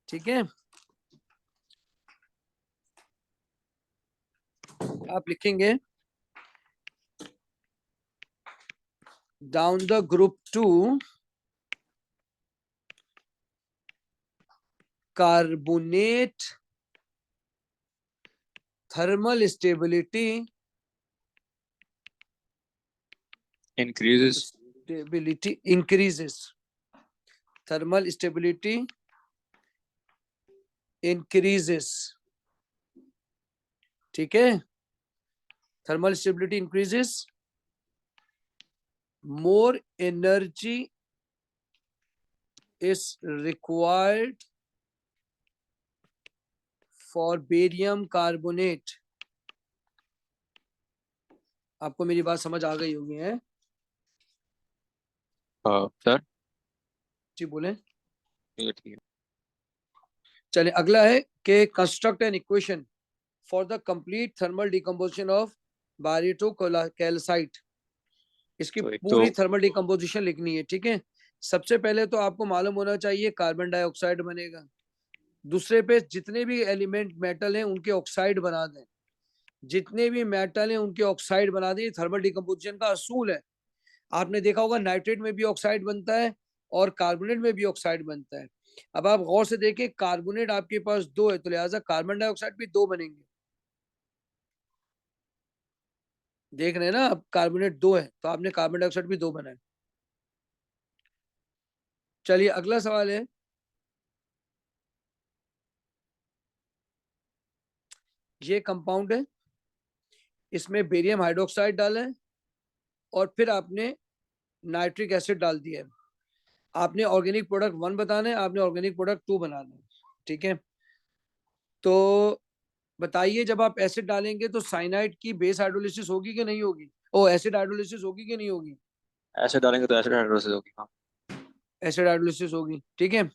ठीक है। आप लिखेंगे down the group 2 carbonate thermal stability Increases. increases thermal stability increases, ठीक है, thermal stability increases, more energy is required for barium carbonate. आपको मेरी बात समझ आ गई होगी है? सर जी बोले। ठीक है। चलिए अगला है कि construct an equation for the complete thermal decomposition of barytocalcite. इसकी तो एक पूरी तो थर्मल डिकम्पोजिशन लिखनी है, ठीक है। सबसे पहले तो आपको मालूम होना चाहिए कार्बन डाइऑक्साइड बनेगा, दूसरे पे जितने भी एलिमेंट मेटल हैं उनके ऑक्साइड बना दें, जितने भी मेटल हैं उनके ऑक्साइड बना दें। थर्मल डिकम्पोजिशन का असूल है। आपने देखा होगा नाइट्रेट में भी ऑक्साइड बनता है और कार्बोनेट में भी ऑक्साइड बनता है। अब आप गौर से देखें, कार्बोनेट आपके पास 2 है तो लिहाजा कार्बन डाइऑक्साइड भी 2 बनेंगे। देख रहे हैं ना, अब कार्बोनेट 2 है तो आपने कार्बन डाइऑक्साइड भी 2 बनाए। चलिए अगला सवाल है, ये कंपाउंड है, इसमें बेरियम हाइड्रोक्साइड डाला है और फिर आपने नाइट्रिक एसिड डाल दिया है। आपने ऑर्गेनिक प्रोडक्ट 1 बताना है, आपने ऑर्गेनिक प्रोडक्ट 2 बनाना है, ठीक है। तो बताइए जब आप एसिड डालेंगे तो साइनाइड की बेस हाइड्रोलिसिस होगी कि नहीं होगी? ओ एसिड हाइड्रोलिसिस होगी कि नहीं होगी? ऐसे डालेंगे तो एसिड हाइड्रोलिसिस होगी। हाँ एसिड हाइड्रोलिसिस होगी, ठीक है।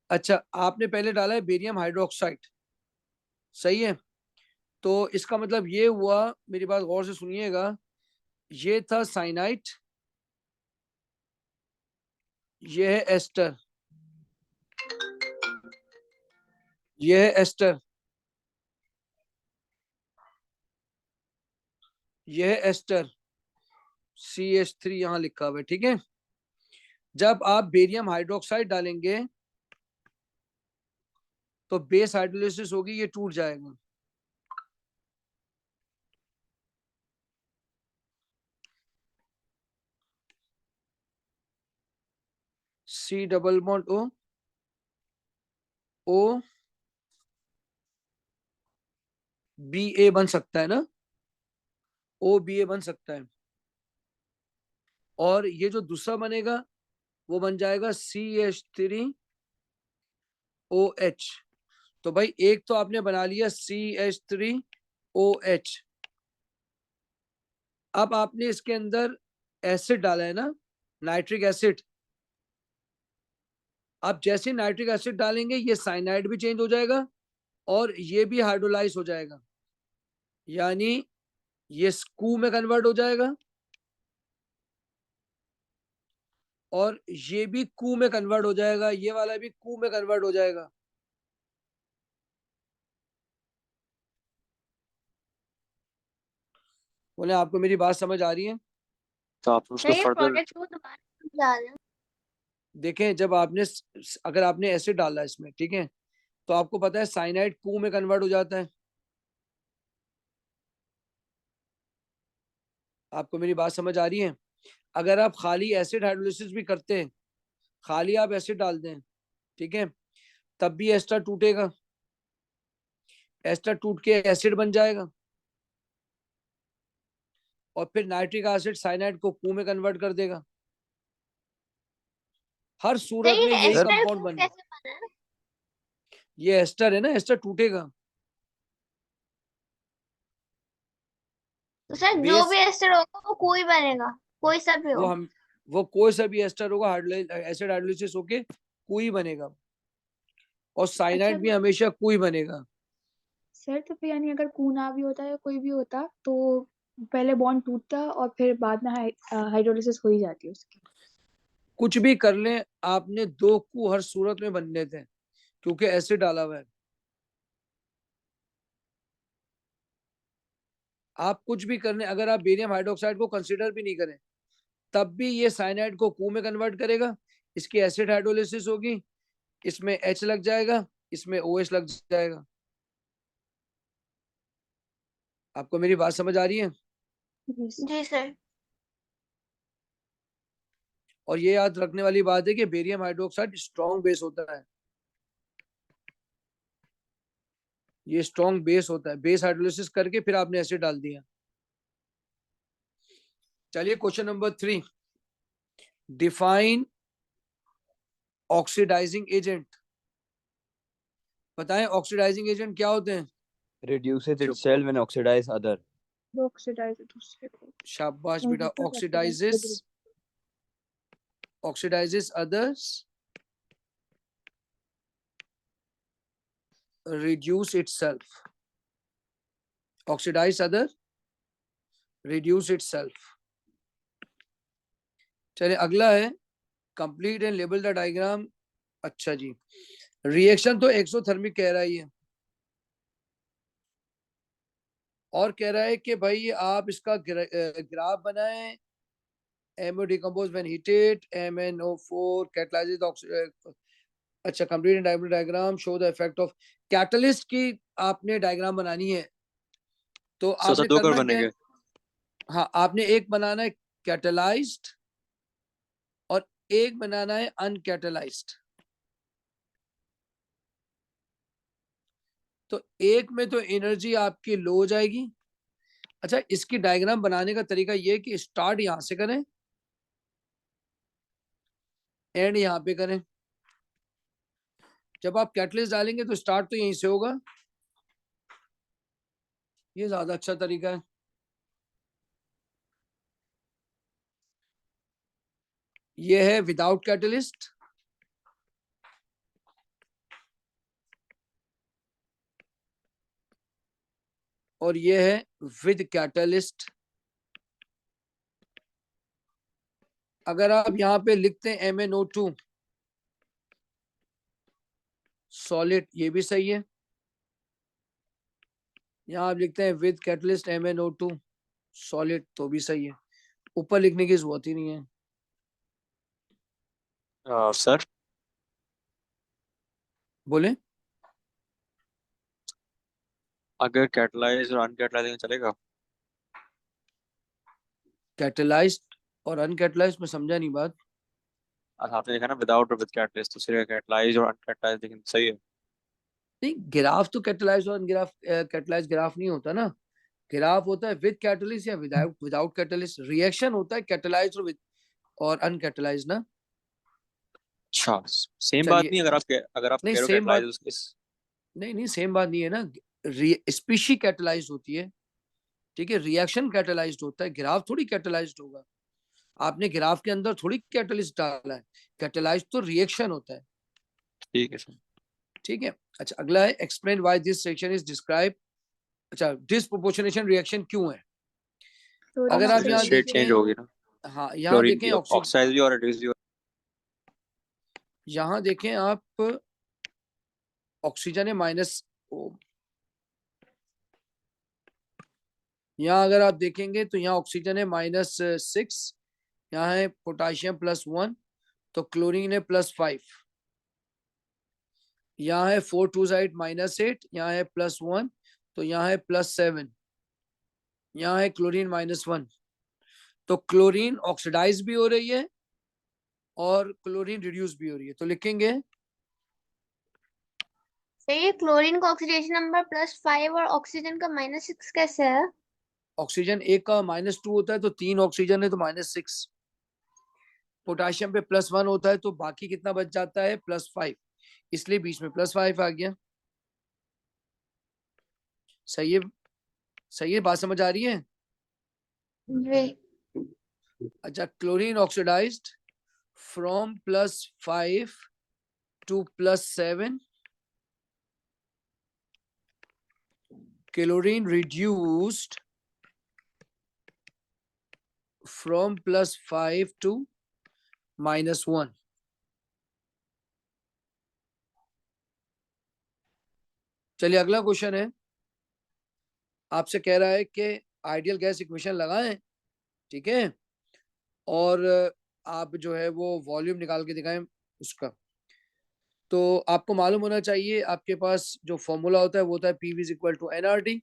अच्छा, आपने पहले डाला है बेरियम हाइड्रोक्साइड, सही है। तो इसका मतलब ये हुआ, मेरी बात गौर से सुनिएगा, ये था साइनाइड, ये है एस्टर, ये है एस्टर, ये है एस्टर, CH3 यहां लिखा हुआ है, ठीक है। जब आप बेरियम हाइड्रोक्साइड डालेंगे तो बेस हाइड्रोलिसिस होगी, ये टूट जाएगा। C double bond O, O BA बन सकता है ना, OBA बन सकता है। और ये जो दूसरा बनेगा वो बन जाएगा CH3OH। तो भाई एक तो आपने बना लिया CH3OH। अब आपने इसके अंदर एसिड डाला है ना, नाइट्रिक एसिड। अब जैसे नाइट्रिक एसिड डालेंगे ये साइनाइड भी चेंज हो जाएगा और ये भी हाइड्रोलाइज हो जाएगा, यानी ये स्कू में कन्वर्ट हो जाएगा और ये भी कू में कन्वर्ट हो जाएगा, ये वाला भी कू में कन्वर्ट हो जाएगा। बोले आपको मेरी बात समझ आ रही है? तो आप उसको सही फर्दर प्रोडक्ट को दोबारा डालें। देखें, जब आपने अगर आपने एसिड डाला इसमें, ठीक है, तो आपको पता है साइनाइड कू में कन्वर्ट हो जाता है। आपको मेरी बात समझ आ रही है? अगर आप खाली एसिड हाइड्रोलिसिस भी करते हैं, खाली आप एसिड डाल दें, ठीक है, तब भी एस्टर टूटेगा, एस्टर टूट के एसिड बन जाएगा और फिर नाइट्रिक एसिड साइनाइड को कू में कन्वर्ट कर देगा। हर सूरत लेकिन में यही एस्टर कंपाउंड को बने। कैसे बना है? ये एस्टर है ना, एस्टर टूटेगा। तो सर जो बेस भी एस्टर होगा वो कोई बनेगा, कोई सा भी वो हो। हम वो कोई सा भी एस्टर होगा, एसिड हाइड्रोलिसिस होके कू ही बनेगा और अच्छा साइनाइड भी हमेशा कू ही बनेगा। सर, तो फिर यानी अगर कू ना भी होता या कोई भी होता तो पहले बॉन्ड टूटता और फिर बाद में हाइड्रोलिसिस हो ही जाती उसकी। कुछ भी कर लें, आपने 2 कू हर सूरत में बनने थे क्योंकि एसिड डाला हुआ है। आप कुछ भी कर लें, अगर आप बेरियम हाइड्रोक्साइड को कंसीडर भी नहीं करें तब भी ये साइनाइड को कू में कन्वर्ट करेगा, इसकी एसिड हाइड्रोलिसिस होगी, इसमें H लग जाएगा, इसमें OH लग जाएगा। आपको मेरी बात समझ आ रही है? जी सर। जी सर। और ये याद रखने वाली बात है कि बेरियम हाइड्रोक्साइड स्ट्रॉन्ग बेस होता है, ये स्ट्रॉन्ग बेस होता है। बेस हाइड्रोलिसिस करके फिर आपने एसिड डाल दिया। चलिए question number 3, define oxidising agent. बताएं ऑक्सीडाइजिंग एजेंट क्या होते हैं? reduces itself and oxidize other. वो ऑक्सीडाइज दूसरे को। शाबाश और बेटा। दूसरा oxidises, oxidises others, reduce itself, oxidize other, reduce itself। चलिए अगला है complete and label the diagram. अच्छा जी, रिएक्शन तो एक्सोथर्मिक कह रहा है ये, और कह रहा है कि भाई आप इसका ग्राफ बनाएं। MO decompose when heated, MnO4 catalyzes the अच्छा complete and label diagram, show the effect of catalyst की आपने डायग्राम बनानी है। तो सर आपने दो कर करना क्या है? बनेंगे। हाँ, आपने एक बनाना है कैटलाइज्ड और एक बनाना है अनकैटलाइज्ड। तो एक में तो एनर्जी आपकी लो हो जाएगी। अच्छा, इसकी डायग्राम बनाने का तरीका ये है कि स्टार्ट यहां से करें, एंड यहां पे करें। जब आप कैटलिस्ट डालेंगे तो स्टार्ट तो यहीं से होगा, ये ज्यादा अच्छा तरीका है। ये है विदाउट कैटलिस्ट, और ये है विद कैटलिस्ट। अगर आप यहाँ पे लिखते हैं MnO2 सॉलिड, ये भी सही है। यहाँ आप लिखते हैं विद कैटलिस्ट MnO2 सॉलिड, तो भी सही है। ऊपर लिखने की जरूरत ही नहीं है। सर बोले अगर कैटलाइज और अनकैटलाइजिंग चलेगा? कैटलाइज्ड और अनकैटलाइज्ड में समझा नहीं बात। अच्छा, आपने देखा ना विदाउट और विद कैटलिस्ट, तो सिर्फ कैटलाइज और अनकैटलाइज, लेकिन सही है। नहीं, ग्राफ तो कैटलाइज और अनग्राफ कैटलाइज ग्राफ नहीं होता ना। ग्राफ होता है विद कैटलिस्ट या विदाउट विदाउट कैटलिस्ट। रिएक्शन होता है कैटलाइज और विद और अनकैटलाइज ना। अच्छा, सेम बात चलिए, नहीं। अगर आप नहीं कह रहे हो सेम बात, कैटलाइज इस नहीं नहीं सेम बात नहीं है ना। स्पीशी कैटलाइज होती है, ठीक है। रिएक्शन कैटलाइज्ड होता है, ग्राफ थोड़ी कैटलाइज्ड होगा। आपने ग्राफ के अंदर थोड़ी कैटलिस्ट डाला है। कैटलाइज्ड तो रिएक्शन होता है, ठीक है सर। ठीक है। अच्छा अगला है explain why this section is describe. अच्छा, डिसप्रोपोर्शनेशन रिएक्शन क्यों है? अगर आप यहाँ शेड चेंज होगी देखें, ना, हाँ यहाँ क्लोरीन देखें की ऑक्सीजन, ऑक्साइड भी और रिड्यूस भी यहाँ देखें आप, ऑक्सीजन है माइनस, यहाँ अगर आप देखेंगे तो यहाँ ऑक्सीजन है -6, यहाँ है पोटाशियम +1, तो क्लोरीन है +5। यहाँ है 4 2 साइड -8, यहाँ है +1, तो यहाँ है +7, यहाँ है क्लोरीन -1। तो क्लोरीन ऑक्सीडाइज भी हो रही है और क्लोरीन रिड्यूस भी हो रही है। तो लिखेंगे सर ये क्लोरीन का ऑक्सीडेशन नंबर +5 और ऑक्सीजन का -6 कैसे है? ऑक्सीजन एक का -2 होता है, तो 3 ऑक्सीजन है तो -6। पोटाशियम पे +1 होता है, तो बाकी कितना बच जाता है +5, इसलिए बीच में +5 आ गया। सही है, सही है, बात समझ आ रही है? जी। अच्छा, chlorine oxidised from +5 to +7, chlorine reduced from +5 to -1। चलिए अगला क्वेश्चन है, आपसे कह रहा है कि आइडियल गैस इक्वेशन लगाएं, ठीक है, और आप जो है वो वॉल्यूम निकाल के दिखाएं उसका। तो आपको मालूम होना चाहिए, आपके पास जो फॉर्मूला होता है वो होता है PV = nRT।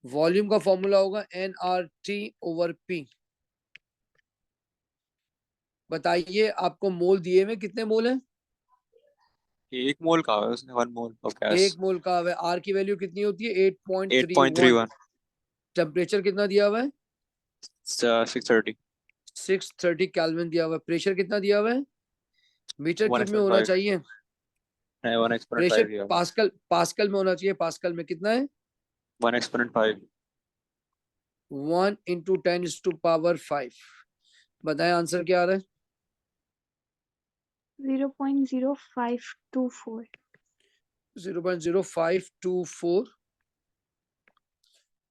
वॉल्यूम का फॉर्मूला होगा nRT/P। बताइए आपको मोल दिए हुए कितने मोल है? 1 मोल का है उसने, 1 मोल ऑफ गैस। 1 मोल का है। आर की वैल्यू कितनी होती है? 8.31। 8.31। टेम्परेचर कितना दिया हुआ है? 630। 630 केल्विन दिया हुआ है। प्रेशर कितना दिया हुआ है? मीटर क्यूब में होना 1x5 चाहिए। है, 1x5 प्रेशर दिया। पास्कल में होना चाहिए। पास्कल में कितना है? 1x5। 1 × 10⁵ बताएं आंसर क्या आ रहा है? 0.0524। 0.0524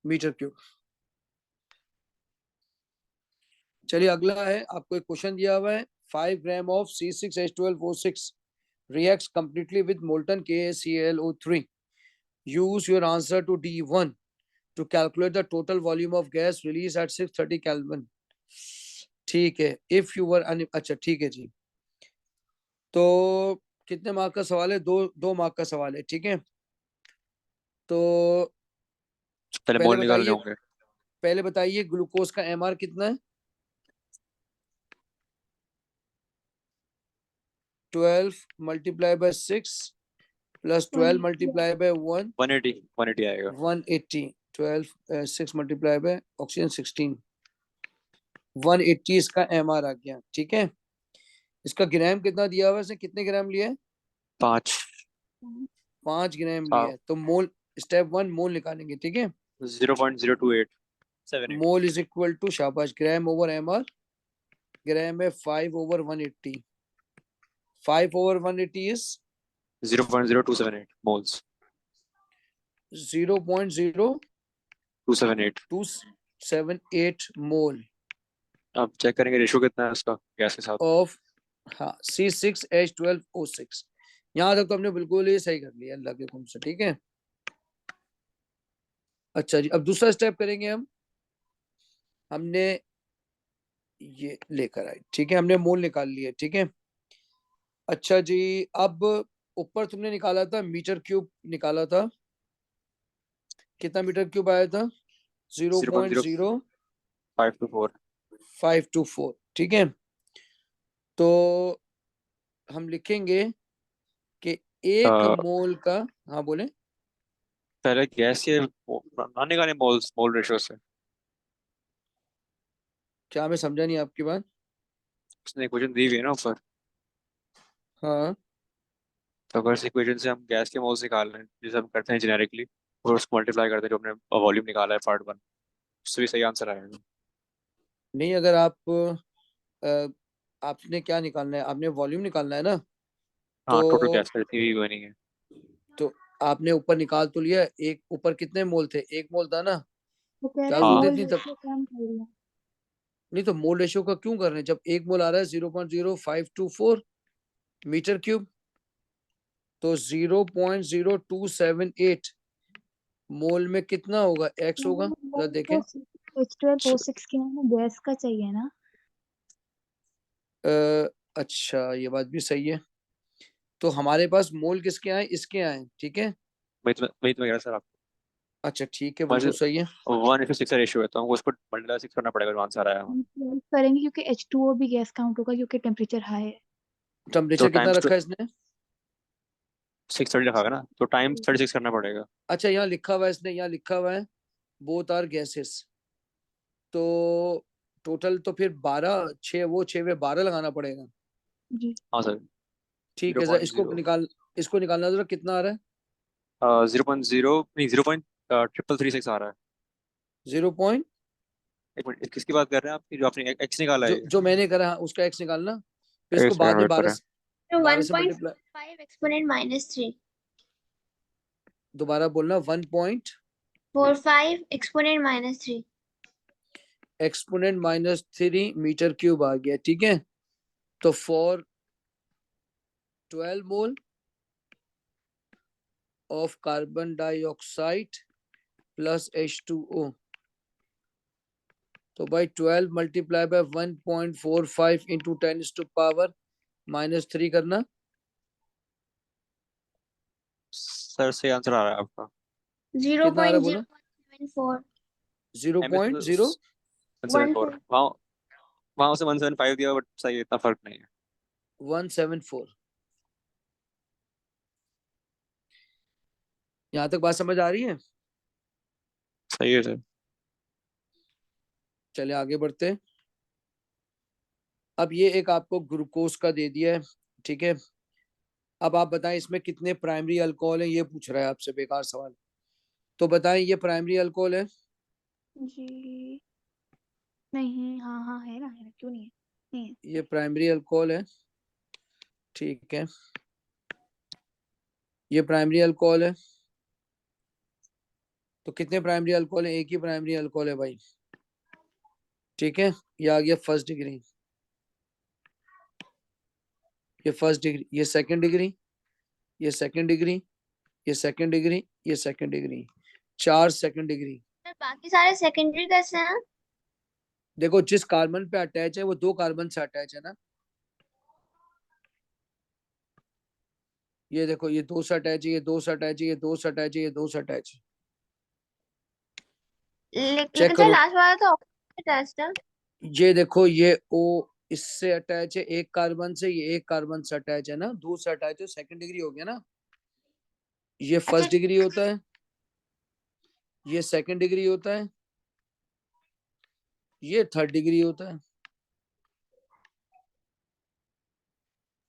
मीटर क्यूब। चलिए अगला है, आपको एक क्वेश्चन दिया हुआ है। 5 gram of C6H12O6 reacts completely with molten KaClO3. Use your answer to D1 to calculate the total volume of gas released at 630 Kelvin. ठीक है। इफ यू वर अच्छा ठीक है जी। तो कितने मार्क का सवाल है? 2 मार्क का सवाल है। ठीक है, तो पहले पहले मोल निकालने बताइए, होंगे। पहले बताइए ग्लूकोज का एमआर कितना है? 12 multiply by 6 plus 12 multiply by 1 180 आएगा। 180। 12 6 मल्टीप्लाई बाय ऑक्सीजन 16 180 इसका एमआर आ गया। ठीक है, इसका ग्राम कितना दिया हुआ है? इसने कितने ग्राम लिया है? 5। 5 ग्राम लिया है। तो मोल, स्टेप 1 मोल निकालेंगे। ठीक है, 0.02878। मोल इज इक्वल टू, शाबाश, ग्राम ओवर एमआर। ग्राम है 5/180। 5/180 इज 0.0278 मोल्स। 0.0278 278। मोल अब चेक करेंगे रेशियो कितना है उसका गैस के साथ। ऑफ, हाँ, C6H12O6। यहाँ तक तो हमने बिल्कुल ही सही कर लिया अल्लाह के हुक्म से। ठीक है, अच्छा जी, अब दूसरा स्टेप करेंगे हम। हमने ये लेकर आए। ठीक है, हमने मोल निकाल लिए। ठीक है, अच्छा जी, अब ऊपर तुमने निकाला था मीटर क्यूब, निकाला था कितना मीटर क्यूब आया था? 0.0524। 524। ठीक है, तो हम लिखेंगे कि 1 मोल का, हाँ बोले। पहले गैस के ना निकाले मोल्स, मोल रेशियो से। क्या, मैं समझा नहीं आपकी बात। उसने इक्वेशन दी हुई है ना ऊपर। हाँ, तो अगर इस इक्वेशन से हम गैस के मोल्स निकाल रहे हैं जैसे हम करते हैं जेनेरिकली, और उसको मल्टीप्लाई करते हैं जो हमने वॉल्यूम निकाला है पार्ट 1, उससे भी सही आंसर आएगा। नहीं, अगर आप आपने क्या निकालना है? आपने वॉल्यूम निकालना है ना। हाँ, टोटल तो गैस का जितनी भी बनी है। तो आपने ऊपर निकाल तो लिया। एक ऊपर कितने मोल थे? 1 मोल था ना। वो कह क्या रहा है हाँ। जरूरत मोल नहीं तब? रेशियो कम कर लिया। नहीं तो मोल रेशियो का क्यों कर रहे हैं जब 1 मोल आ रहा है 0.0524 मीटर क्यूब? तो 0.0278 मोल में कितना होगा? एक्स होगा, जरा देखें। H12O6 की हमें गैस का चाहिए ना। अच्छा, ये बात भी सही है। तो हमारे पास मोल किसके आए? इसके आए। ठीक है, वही तो मैं कह रहा सर आपको। अच्छा ठीक है, हमारे बिल्कुल सही है। 1:6 का रेशियो है तो हमको उसको मल्टीप्लाई 6 करना पड़ेगा जो आंसर आया। हम 12 करेंगे क्योंकि H2O भी गैस काउंट होगा क्योंकि टेम्परेचर हाई है। तो टेम्परेचर कितना टाइम्स रखा है इसने? 630 रखा ना, तो टाइम्स 36 करना पड़ेगा। अच्छा, यहाँ लिखा हुआ है, इसने यहाँ लिखा हुआ है बोथ आर गैसेस। तो टोटल तो फिर 12, 6 वो 6 वे 12 लगाना पड़ेगा। जी। हाँ सर। ठीक है, जरा इसको निकालना जरा, कितना आ रहा है? 0.0 नहीं 0.3336 आ रहा है। 0 पॉइंट, एक मिनट, किसकी बात कर रहे हैं आपकी जो आपने एक्स निकाला है? जो मैंने करा उसका एक्स निकालना, फिर इसको एक बाद सेकंड में वेट करें। 12 से मल्टीप्लाई। 1.5 exponent minus 3. दोबारा बोलना। 1 45 exponent minus 3. Exponent -3 metre cube आ गया। ठीक है, तो for 12 mole of carbon dioxide plus H2O, तो भाई 12 मल्टीप्लाई बाय 1.45 इंटू 10⁻³ करना। सर से आंसर आ रहा है आपका। कितना आ रहा है बोलो? 0.074. 0.074। 74। हाँ वहां उसे 175 दिया, बट सही है, इतना फर्क नहीं है। 174। यहाँ तक बात समझ आ रही है? सही है सर। चलिए आगे बढ़ते हैं। अब ये एक आपको ग्लूकोज का दे दिया है, ठीक है। अब आप बताएं इसमें कितने प्राइमरी अल्कोहल है, ये पूछ रहा है आपसे, बेकार सवाल। तो बताएं ये प्राइमरी अल्कोहल है? जी नहीं, हाँ हाँ है ना, क्यों नहीं है, नहीं है। ये प्राइमरी अल्कोहल है, ठीक है। ये प्राइमरी अल्कोहल है। तो कितने प्राइमरी अल्कोहल है? एक ही प्राइमरी अल्कोहल है भाई, ठीक है। ये आ गया फर्स्ट डिग्री, ये फर्स्ट डिग्री, ये सेकंड डिग्री, ये सेकंड डिग्री, ये सेकंड डिग्री, ये second degree, 4 second degree. Sir बाकी सारे सेकेंडरी कैसे हैं? देखो जिस कार्बन पे अटैच है वो 2 कार्बन से अटैच है ना। ये देखो, ये 2 से अटैच है, ये 2 से अटैच है, ये 2 से अटैच है, ये 2 से अटैच है। चेक लेकिन सर करो, लास्ट वाला तो ऑक्सीजन टेस्ट है। ये देखो, ये ओ इससे अटैच है एक कार्बन से, ये एक कार्बन से अटैच है ना, 2 से अटैच है, सेकंड डिग्री हो गया ना। ये अच्छा फर्स्ट डिग्री होता है, ये सेकंड डिग्री होता है, ये थर्ड डिग्री होता है।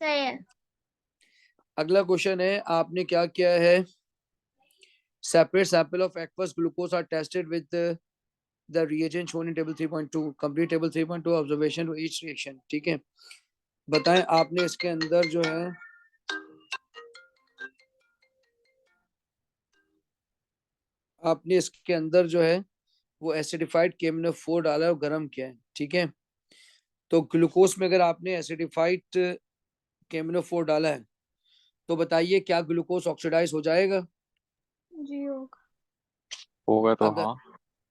सही है। अगला क्वेश्चन है, आपने क्या किया है, separate sample of aqueous glucose are tested with the reagent shown in table 3.2, complete table 3.2 observation to each reaction, ठीक है। बताएं आपने इसके अंदर जो है, आपने इसके अंदर जो है वो एसिडिफाइड KMnO4 डाला है और गर्म किया है, ठीक है। तो ग्लूकोज में अगर आपने एसिडिफाइड KMnO4 डाला है तो बताइए क्या ग्लूकोज ऑक्सीडाइज हो जाएगा? जी होगा। होगा तो अगर हाँ।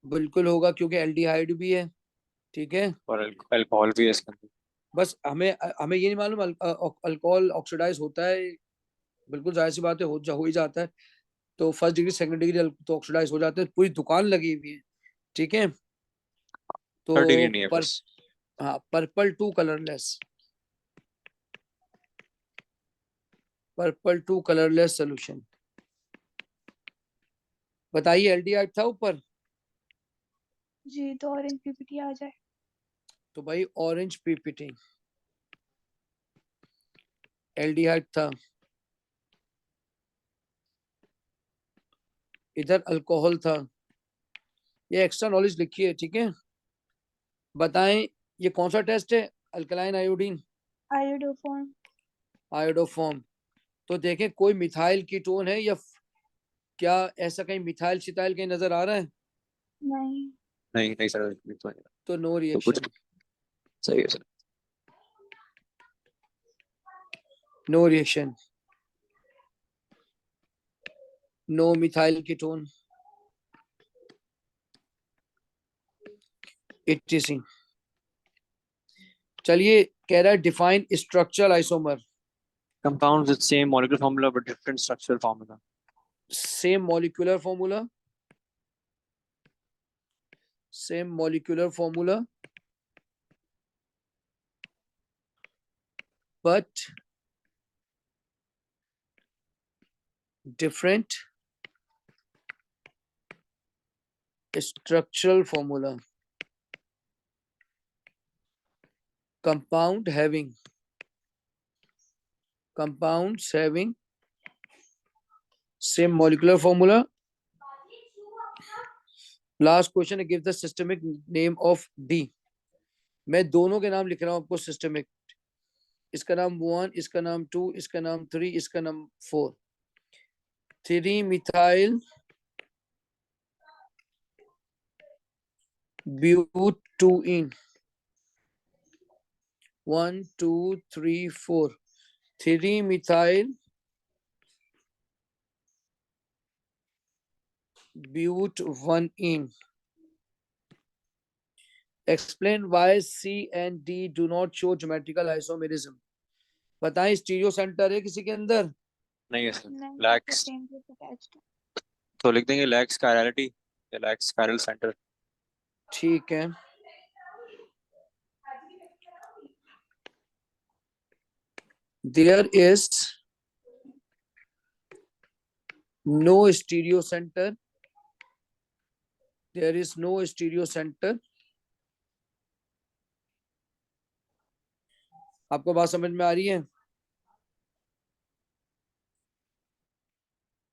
बिल्कुल होगा, क्योंकि एल्डिहाइड भी है, ठीक है। और अल्कोहल भी है इसके अंदर। बस हमें हमें ये नहीं मालूम अल्कोहल ऑक्सीडाइज होता है, बिल्कुल जाहिर सी बात है, हो ही जाता है। तो फर्स्ट डिग्री सेकंड डिग्री तो ऑक्सीडाइज हो जाते हैं, पूरी दुकान लगी हुई है, ठीक है। तो थर्ड डिग्री नहीं है पर बस। हाँ, purple to colourless, purple to colourless solution. बताइए एल्डिहाइड था ऊपर, जी तो ऑरेंज पीपीटी आ जाए। तो भाई ऑरेंज पीपीटी एल्डिहाइड था, इधर अल्कोहल था। ये एक्स्ट्रा नॉलेज लिखी है, ठीक है। बताएं ये कौन सा टेस्ट है, अल्कलाइन आयोडीन आयोडोफॉर्म। आयोडोफॉर्म। तो देखें कोई मिथाइल कीटोन है, या क्या ऐसा कहीं मिथाइल शिथाइल कहीं नजर आ रहा है? नहीं। नहीं नहीं सर, तो नहीं। तो नो तो कुछ रिएक्शन, सही है sir. No reaction, no methyl ketone, etc। चलिए कह रहा है define structural isomer. Compounds with same molecular formula but different structural formula. Same molecular formula, same molecular formula but different structural formula, compounds having same molecular formula। Last question, give the systemic name of D. मैं दोनों के नाम लिख रहा हूं आपको systemic, इसका नाम 1, इसका नाम 2, इसका नाम 3, इसका नाम 4। 3 methyl butyne, 1 2 3 4। 3 methyl but 1 yne. Explain why C and D do not show geometrical isomerism। बताएं स्टीरियो सेंटर है किसी के अंदर? नहीं है सर। नहीं लैक्स, सेम पे अटैच्ड। तो लिख देंगे लैक्स कायरलिटी या लैक्स कायरल सेंटर। ठीक है, there is no stereo center. There is no stereo center. आपको बात समझ में आ रही है?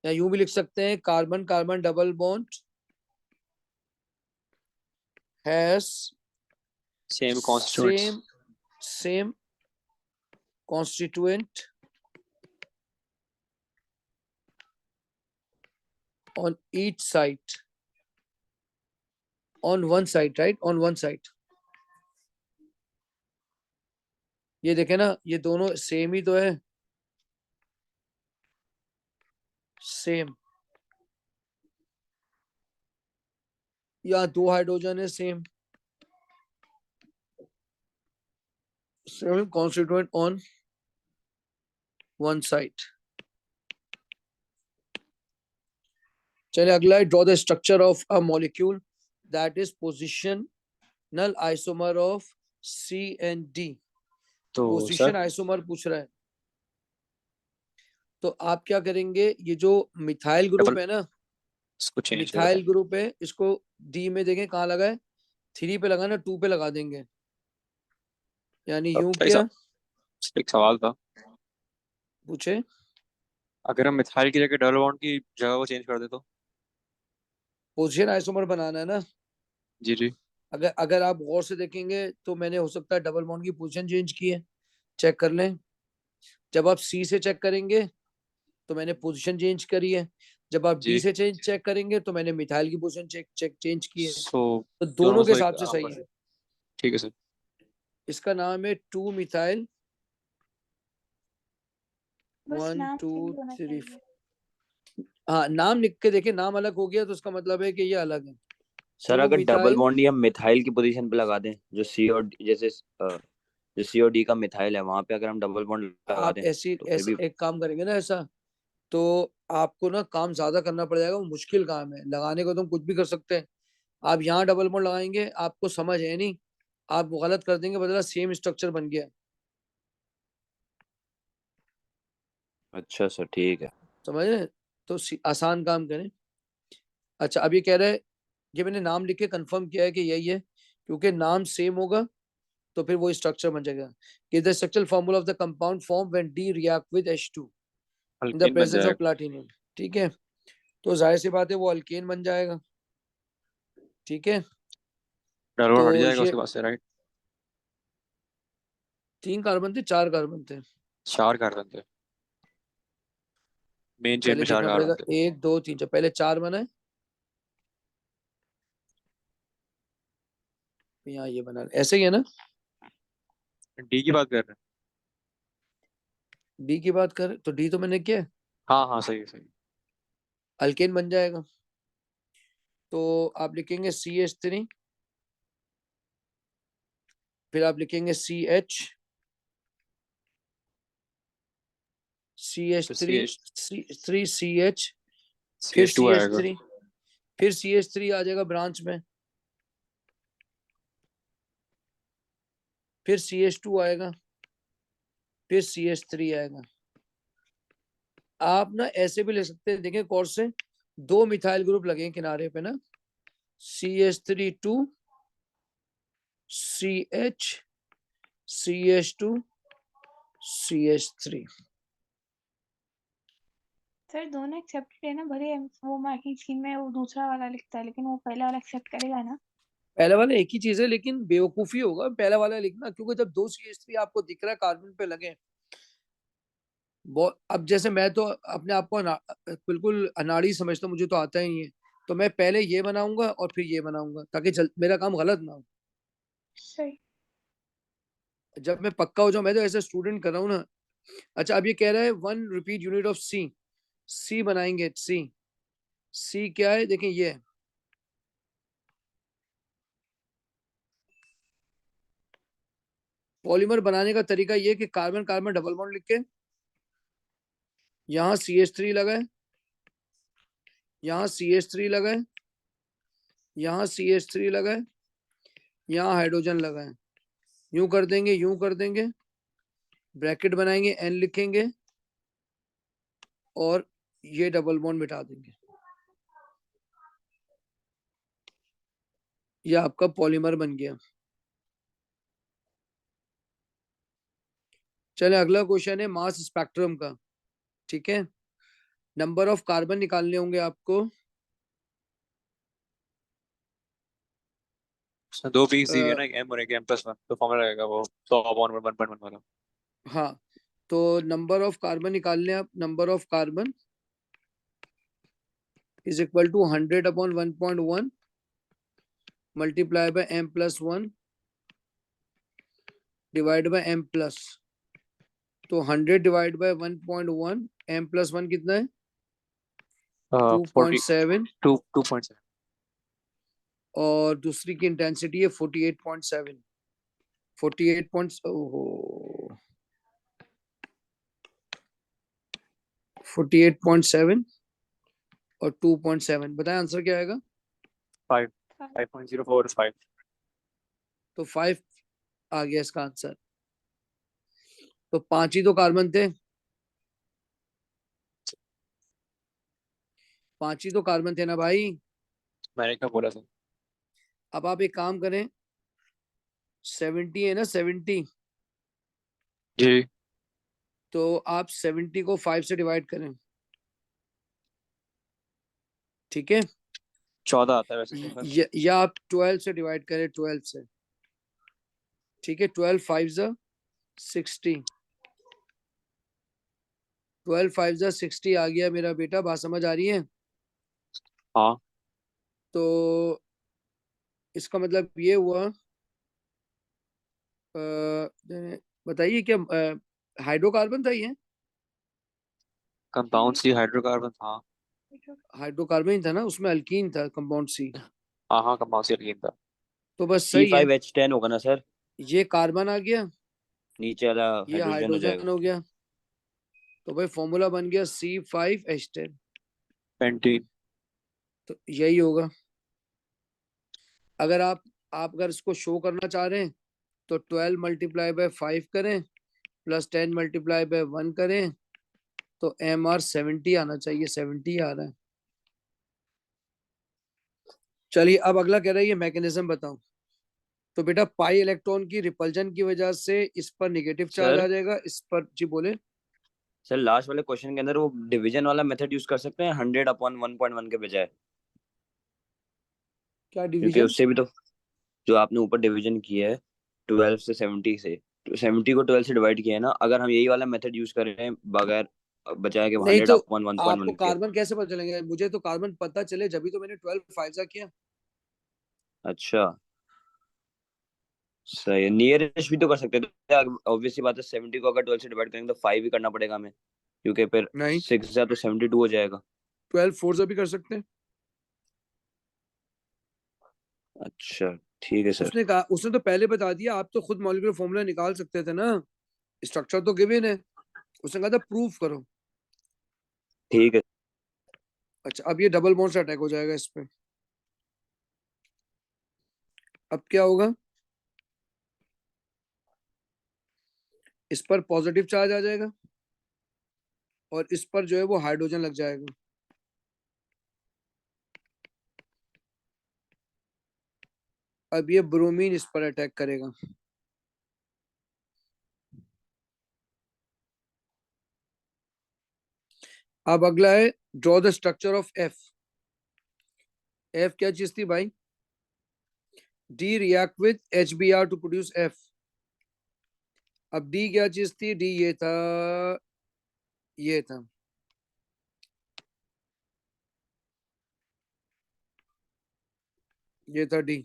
या यूं भी लिख सकते हैं, carbon carbon double bond has same constituents. same constituent on each side, on one side, right? On one side. ये देखे ना, ये दोनों सेम ही तो है, सेम। या दो हाइड्रोजन है, same constituent on one side. चलिए अगला है, draw the structure of a molecule that is positional isomer of C and D. तो पोजीशन सर आइसोमर पूछ रहा है, तो आप क्या करेंगे, ये जो मिथाइल ग्रुप डबल है ना, इसको चेंज मिथाइल ग्रुप है, इसको डी में देखें कहाँ लगा है, 3 पे लगा ना, 2 पे लगा देंगे। यानी यूं सही क्या एक सवाल था, पूछे, अगर हम मिथाइल की जगह डबल बॉन्ड की जगह को चेंज कर दे तो? पोजीशन आइसोमर बनाना है ना। जी जी। अगर अगर आप गौर से देखेंगे तो मैंने हो सकता है डबल बॉन्ड की पोजीशन चेंज की है, चेक कर लें। जब आप सी से चेक करेंगे तो मैंने पोजीशन चेंज करी है, जब आप डी जी से चेक करेंगे तो मैंने मिथाइल की पोजीशन चेंज की है। सो तो दोनों के एक हिसाब से काम सही कर- है। ठीक है सर। इसका नाम है 2 मिथाइल बस 1 नाम 2 चेंज होना 3। चाहिए। हाँ, नाम लिख के देखे, नाम अलग हो गया तो उसका मतलब है कि ये अलग है। सर 2 अगर डबल मिथाइल, बॉन्ड ही हम मिथाइल की पोजीशन पे लगा दें, जो सी और जैसे जो सी और डी का मिथाइल है वहां पे अगर हम डबल बॉन्ड लगा आप दें ऐसी तो फिर भी एक काम करेंगे ना ऐसा, तो आपको ना काम ज्यादा करना पड़ जाएगा, वो मुश्किल काम है। लगाने को तो हम कुछ भी कर सकते हैं, आप यहाँ डबल बॉन्ड लगाएंगे, आपको समझ है नहीं, आप गलत कर देंगे, बदला सेम स्ट्रक्चर बन गया। अच्छा सर ठीक है। समझ रहे हैं? तो आसान काम करें। अच्छा, अब ये कह रहे हैं, ये मैंने नाम लिख के कंफर्म किया है कि यही है, क्योंकि नाम सेम होगा तो फिर वो स्ट्रक्चर बन जाएगा कि the structural formula of the compound form when D react with H2 in the alkane बन प्रेजेंस ऑफ जाएगा। प्लैटिनम। ठीक है, तो जाहिर सी बात है वो अल्केन बन जाएगा। ठीक है, डबल बॉन्ड हट तो जाएगा ये उसके बाद से, राइट? 3 कार्बन थे, 4 कार्बन थे। 4 कार्बन थे, मेन चेन चलिए में 4 देखना कार्बन पड़ेगा, थे। 1 2 3 4, पहले 4 बनाए, यहाँ ये बना, ऐसे ही है ना। डी की बात कर रहे हैं? डी की बात कर तो डी तो मैंने किया है, हाँ हाँ सही है सही है। अल्केन बन जाएगा। तो आप लिखेंगे CH3, फिर आप लिखेंगे CH, तो CH3 3CH, फिर CH2 आएगा। CH3, फिर CH3 आ जाएगा ब्रांच में, फिर CH2 आएगा, फिर CH3 आएगा। आप ना ऐसे भी ले सकते हैं, देखें कोर्स से 2 मिथाइल ग्रुप लगे हैं किनारे पे ना, CH3 2 CH CH2 CH3। Sir दोनों एक्सेप्टेड है ना, भले वो मार्किंग स्कीम में वो दूसरा वाला लिखता है, लेकिन वो पहला वाला एक्सेप्ट करेगा ना। पहले वाला एक ही चीज है, लेकिन बेवकूफी होगा पहला वाला लिखना, क्योंकि जब 2 CH3 आपको दिख रहा है कार्बन पे लगे, अब जैसे मैं तो अपने आप को बिल्कुल अनाड़ी समझता हूँ, मुझे तो आता ही नहीं है, तो मैं पहले ये बनाऊंगा और फिर ये बनाऊंगा ताकि मेरा काम गलत ना हो। सही। जब मैं पक्का हो जाऊं, मैं तो ऐसा स्टूडेंट कर रहा हूँ ना। अच्छा, अब ये कह रहा है 1 रिपीट यूनिट ऑफ सी, सी बनाएंगे, सी क्या है देखें, ये है पॉलीमर बनाने का तरीका, ये कि कार्बन कार्बन डबल बॉन्ड लिख के यहाँ CH3 लगाए, यहाँ CH3 लगाए, यहाँ CH3 लगाए, यहाँ हाइड्रोजन लगाए, यूं कर देंगे, यूं कर देंगे, ब्रैकेट बनाएंगे, n लिखेंगे और ये डबल बॉन्ड मिटा देंगे। ये आपका पॉलीमर बन गया। चले अगला क्वेश्चन है मास स्पेक्ट्रम का। ठीक है, नंबर ऑफ कार्बन निकालने होंगे आपको। उसमें दो पीस दी हुई है अ, ना, एक m और एक m+1, तो फॉर्मूला रहेगा वो 100/1.1 वाला। हाँ, तो नंबर ऑफ कार्बन निकालने आप। Number of carbon is equal to 100/1.1 multiply by m+1 divide by m+। तो 100 डिवाइड बाय 1.1, m+1 कितना है? 2.7 2.7। और दूसरी की इंटेंसिटी है 48.7। 48.7 और 2.7। बताएं आंसर क्या आएगा? 5.045। तो 5 आ गया इसका आंसर। तो 5 ही तो कार्बन थे, 5 ही तो कार्बन थे ना भाई। मैंने क्या बोला था? अब आप एक काम करें, 70 है ना 70, जी। तो आप 70 को 5 से डिवाइड करें। ठीक है, 14 आता है वैसे तो फिर। या आप 12 से डिवाइड करें, 12 से। ठीक है, 12 5 60, 12 5 60 आ गया मेरा बेटा। बात समझ आ रही है? हाँ। तो इसका मतलब ये हुआ, बताइए क्या हाइड्रोकार्बन था ये? Compound C hydrocarbon. हाँ। हाइड्रोकार्बन ही था ना, उसमें अल्कीन था कंपाउंड सी। हाँ हाँ, कंपाउंड सी एल्कीन था। तो बस सही है। C5H10 होगा ना सर? ये कार्बन आ गया, नीचे वाला ये हाइड्रोजन हो हाइड्रोजन जाएगा। हो गया। तो भाई फॉर्मूला बन गया C5H10। पेंटीन। तो यही होगा। अगर आप अगर इसको शो करना चाह रहे हैं तो 12 मल्टीप्लाई बाय 5 करें प्लस 10 मल्टीप्लाई बाय 1 करें, तो MR 70 आना चाहिए। 70 आ रहा है। चलिए अब अगला कह रहा है ये मैकेनिज्म बताओ। तो बेटा पाई इलेक्ट्रॉन की रिपल्जन की वजह से इस पर नेगेटिव चार्ज सर आ जाएगा, इस पर। जी बोले। सर लास्ट वाले क्वेश्चन के अंदर वो डिवीजन वाला मेथड यूज कर सकते हैं 100/1.1 के बजाय? क्या क्योंकि डिवीजन? उससे भी तो जो आपने ऊपर डिवीजन किया है 12 से 70 से, तो 70 को 12 से डिवाइड किया है ना, अगर हम यही वाला मेथड यूज कर रहे हैं बगैर बजाय के नहीं हंड्रेड तो अपॉन वन पॉइंट आपको वन के। कार्बन कैसे पता चलेंगे? मुझे तो कार्बन पता चले जब भी तो मैंने 12 फाइजा किया। अच्छा सही है, नियरेस्ट भी तो कर सकते थे। ऑब्वियसली बात है 70 को अगर 12 से डिवाइड करेंगे तो 5 ही करना पड़ेगा हमें, क्योंकि फिर नहीं, 6 जा तो 72 हो जाएगा। 12 फोर से भी कर सकते हैं। अच्छा ठीक है सर। उसने कहा, उसने तो पहले बता दिया, आप तो खुद मॉलिक्यूलर फॉर्मूला निकाल सकते थे ना। स्ट्रक्चर तो गिवन है, उसने कहा था प्रूफ करो। ठीक है। अच्छा, अब ये डबल बॉन्ड से अटैक हो जाएगा इस पे। अब क्या होगा? इस पर पॉजिटिव चार्ज आ जाएगा और इस पर जो है वो हाइड्रोजन लग जाएगा। अब ये ब्रोमीन इस पर अटैक करेगा। अब अगला है draw the structure of F. F क्या चीज थी भाई? D react with HBr to produce F. अब डी क्या चीज थी? डी ये था, ये था। ये था डी।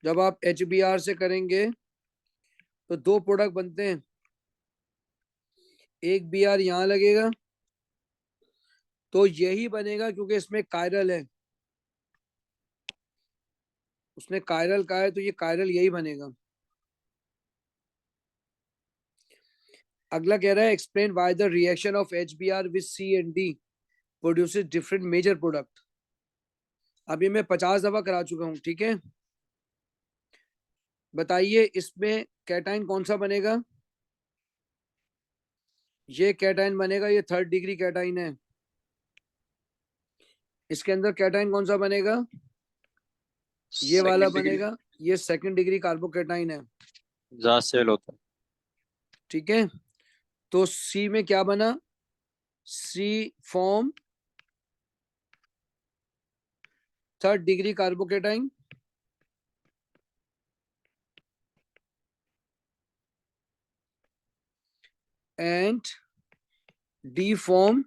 जब आप HBr से करेंगे तो दो प्रोडक्ट बनते हैं। एक Br यहां लगेगा तो यही बनेगा, क्योंकि इसमें कायरल है। उसने कायरल कहा है तो ये कायरल यही बनेगा। अगला कह रहा है explain why the reaction of HBr with C and D produces different major product. अभी मैं 50 दफा करा चुका हूं, ठीक है। बताइए इसमें कैटाइन कौन सा बनेगा? ये कैटाइन बनेगा, ये 3rd डिग्री कैटाइन है। इसके अंदर कैटाइन कौन सा बनेगा? ये वाला Second degree बनेगा। ये 2nd डिग्री कार्बोकैटाइन है। ज्यादा सेल होता है। ठीक है, तो सी में क्या बना? C form 3rd degree carbocation, and D form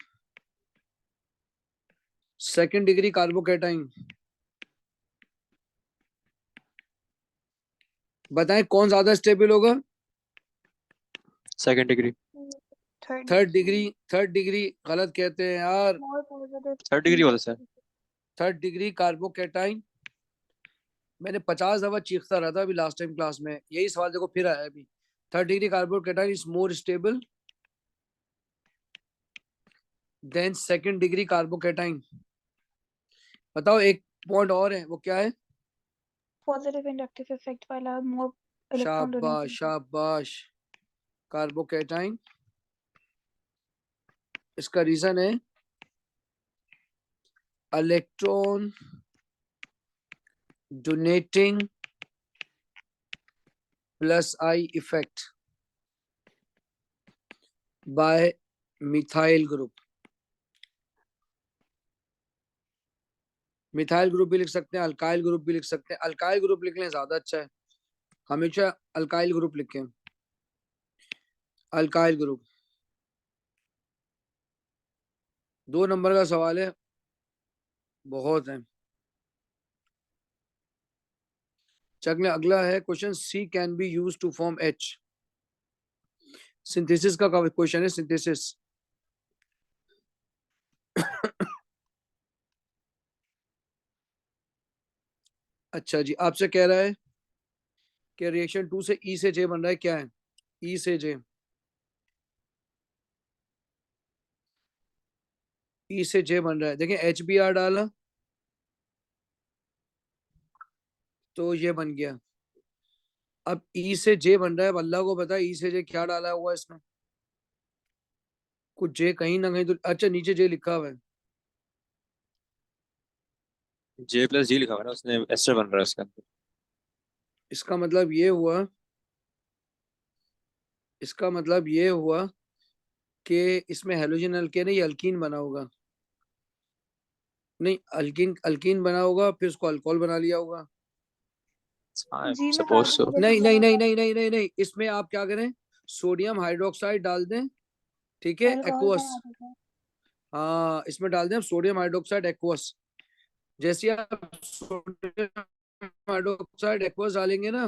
2nd degree carbocation. बताएं कौन ज्यादा स्टेबल होगा? Second degree. थर्ड डिग्री गलत कहते हैं यार। more positive थर्ड डिग्री होता है सर। 3rd degree carbocation. मैंने 50 दफा चीखता रहा था अभी लास्ट टाइम क्लास में, यही सवाल देखो फिर आया अभी। 3rd degree carbocation is more stable then 2nd degree carbocation. बताओ एक पॉइंट और है, वो क्या है? positive inductive effect वाला more electron शाबाश donation. शाबाश। कार्बोकैटाइन, इसका रीजन है electron donating plus I effect bye methyl group. Methyl group भी लिख सकते हैं, अल्काइल ग्रुप भी लिख सकते हैं। अल्काइल ग्रुप लिख लें ज्यादा अच्छा है, हमेशा अल्काइल ग्रुप लिखें। अल्काइल ग्रुप 2 नंबर का सवाल है, बहुत है। चलिए अगला है question, C can be use to form H. Synthesis का क्वेश्चन है, सिंथेसिस। अच्छा जी, आपसे कह रहा है कि रिएक्शन 2 से ई से जे बन रहा है, क्या है? ई से जे, ई से जे बन रहा है। देखिए एच बी आर डाला तो ये बन गया। अब ई से जे बन रहा है, अब अल्लाह को पता है ई से जे क्या डाला हुआ है इसमें। कुछ जे कहीं ना कहीं तो, अच्छा नीचे जे लिखा हुआ है। जे प्लस जी लिखा हुआ है ना, उसने एस्टर बन रहा है उसके अंदर। इसका मतलब ये हुआ, इसका मतलब ये हुआ कि इसमें हेलोजन अल्केन है, ये अल्कीन बना होगा। नहीं, अल्कीन अल्कीन बना होगा, फिर उसको अल्कोहल बना लिया होगा। हाँ जी में सपोज सो। कार्बोहाइड्रेट नहीं बना नहीं नहीं होगा, नहीं नहीं नहीं नहीं, इसमें आप क्या करें, सोडियम हाइड्रोक्साइड डाल दें। ठीक है, अल्कोहल एक्वस। बना देगा। हाँ, इसमें डाल दें हम सोडियम हाइड्रोक्साइड एक्वस। जैसे आप सोडियम हाइड्रोक्साइड एक्वस डालेंगे ना,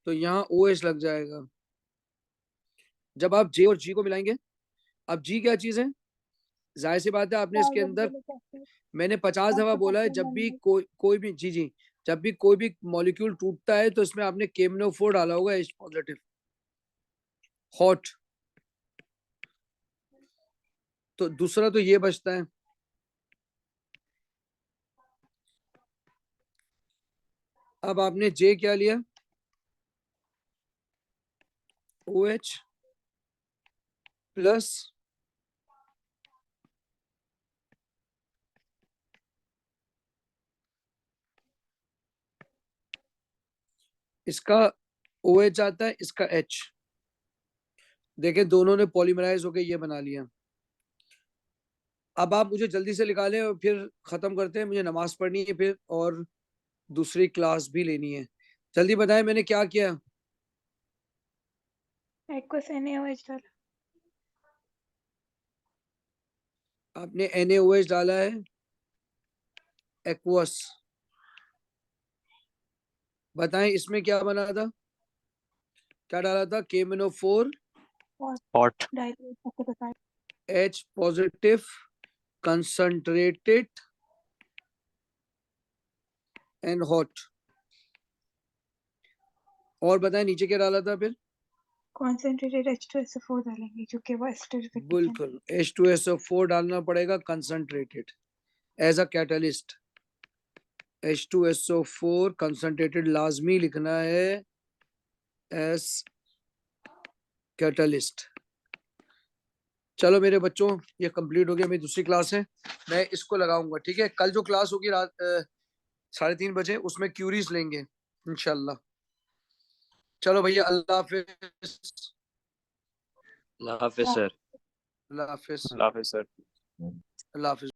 तो यहाँ OH लग जाएगा। जब आप जे और जी को मिलाएंगे, अब जी क्या चीज है? जाहिर सी बात है, आपने इसके अंदर, कार्बोक्सिलिक एसिड मैंने 50 और दफा बोला है, पोटेशियम जब भी बनेगा। कोई भी जी, जब भी कोई भी मॉलिक्यूल टूटता है तो इसमें आपने KMnO4 डाला होगा, H पॉजिटिव, हॉट। तो दूसरा तो ये बचता है। अब आपने जे क्या लिया? OH प्लस इसका OH आता है, इसका H। देखे दोनों ने पॉलीमराइज होकर ये बना लिया। अब आप मुझे जल्दी से निकालें और फिर खत्म करते हैं, मुझे नमाज पढ़नी है फिर, और दूसरी क्लास भी लेनी है। जल्दी बताएं मैंने क्या किया? एक्वस NaOH डाला। आपने NaOH डाला है, एक्वस। बताएं इसमें क्या बना था, क्या डाला था? KMnO4 hot. Dilute H positive concentrated and hot. और बताएं नीचे क्या डाला था फिर? concentrated H2SO4 डालेंगे क्योंकि वो एस्टरिफिक है। बिल्कुल, H2SO4 डालना पड़ेगा concentrated as a catalyst. H2SO4 concentrated लाजमी लिखना है एस कैटलिस्ट। चलो मेरे बच्चों, ये कंप्लीट हो गया, मेरी दूसरी क्लास है, मैं इसको लगाऊंगा, ठीक है। कल जो क्लास होगी रात 3:30 बजे, उसमें क्यूरीज लेंगे इंशाल्लाह। चलो भैया, अल्लाह हाफिज। अल्लाह हाफिज सर। अल्लाह हाफिज। अल्लाह हाफिज सर। अल्लाह हाफिज।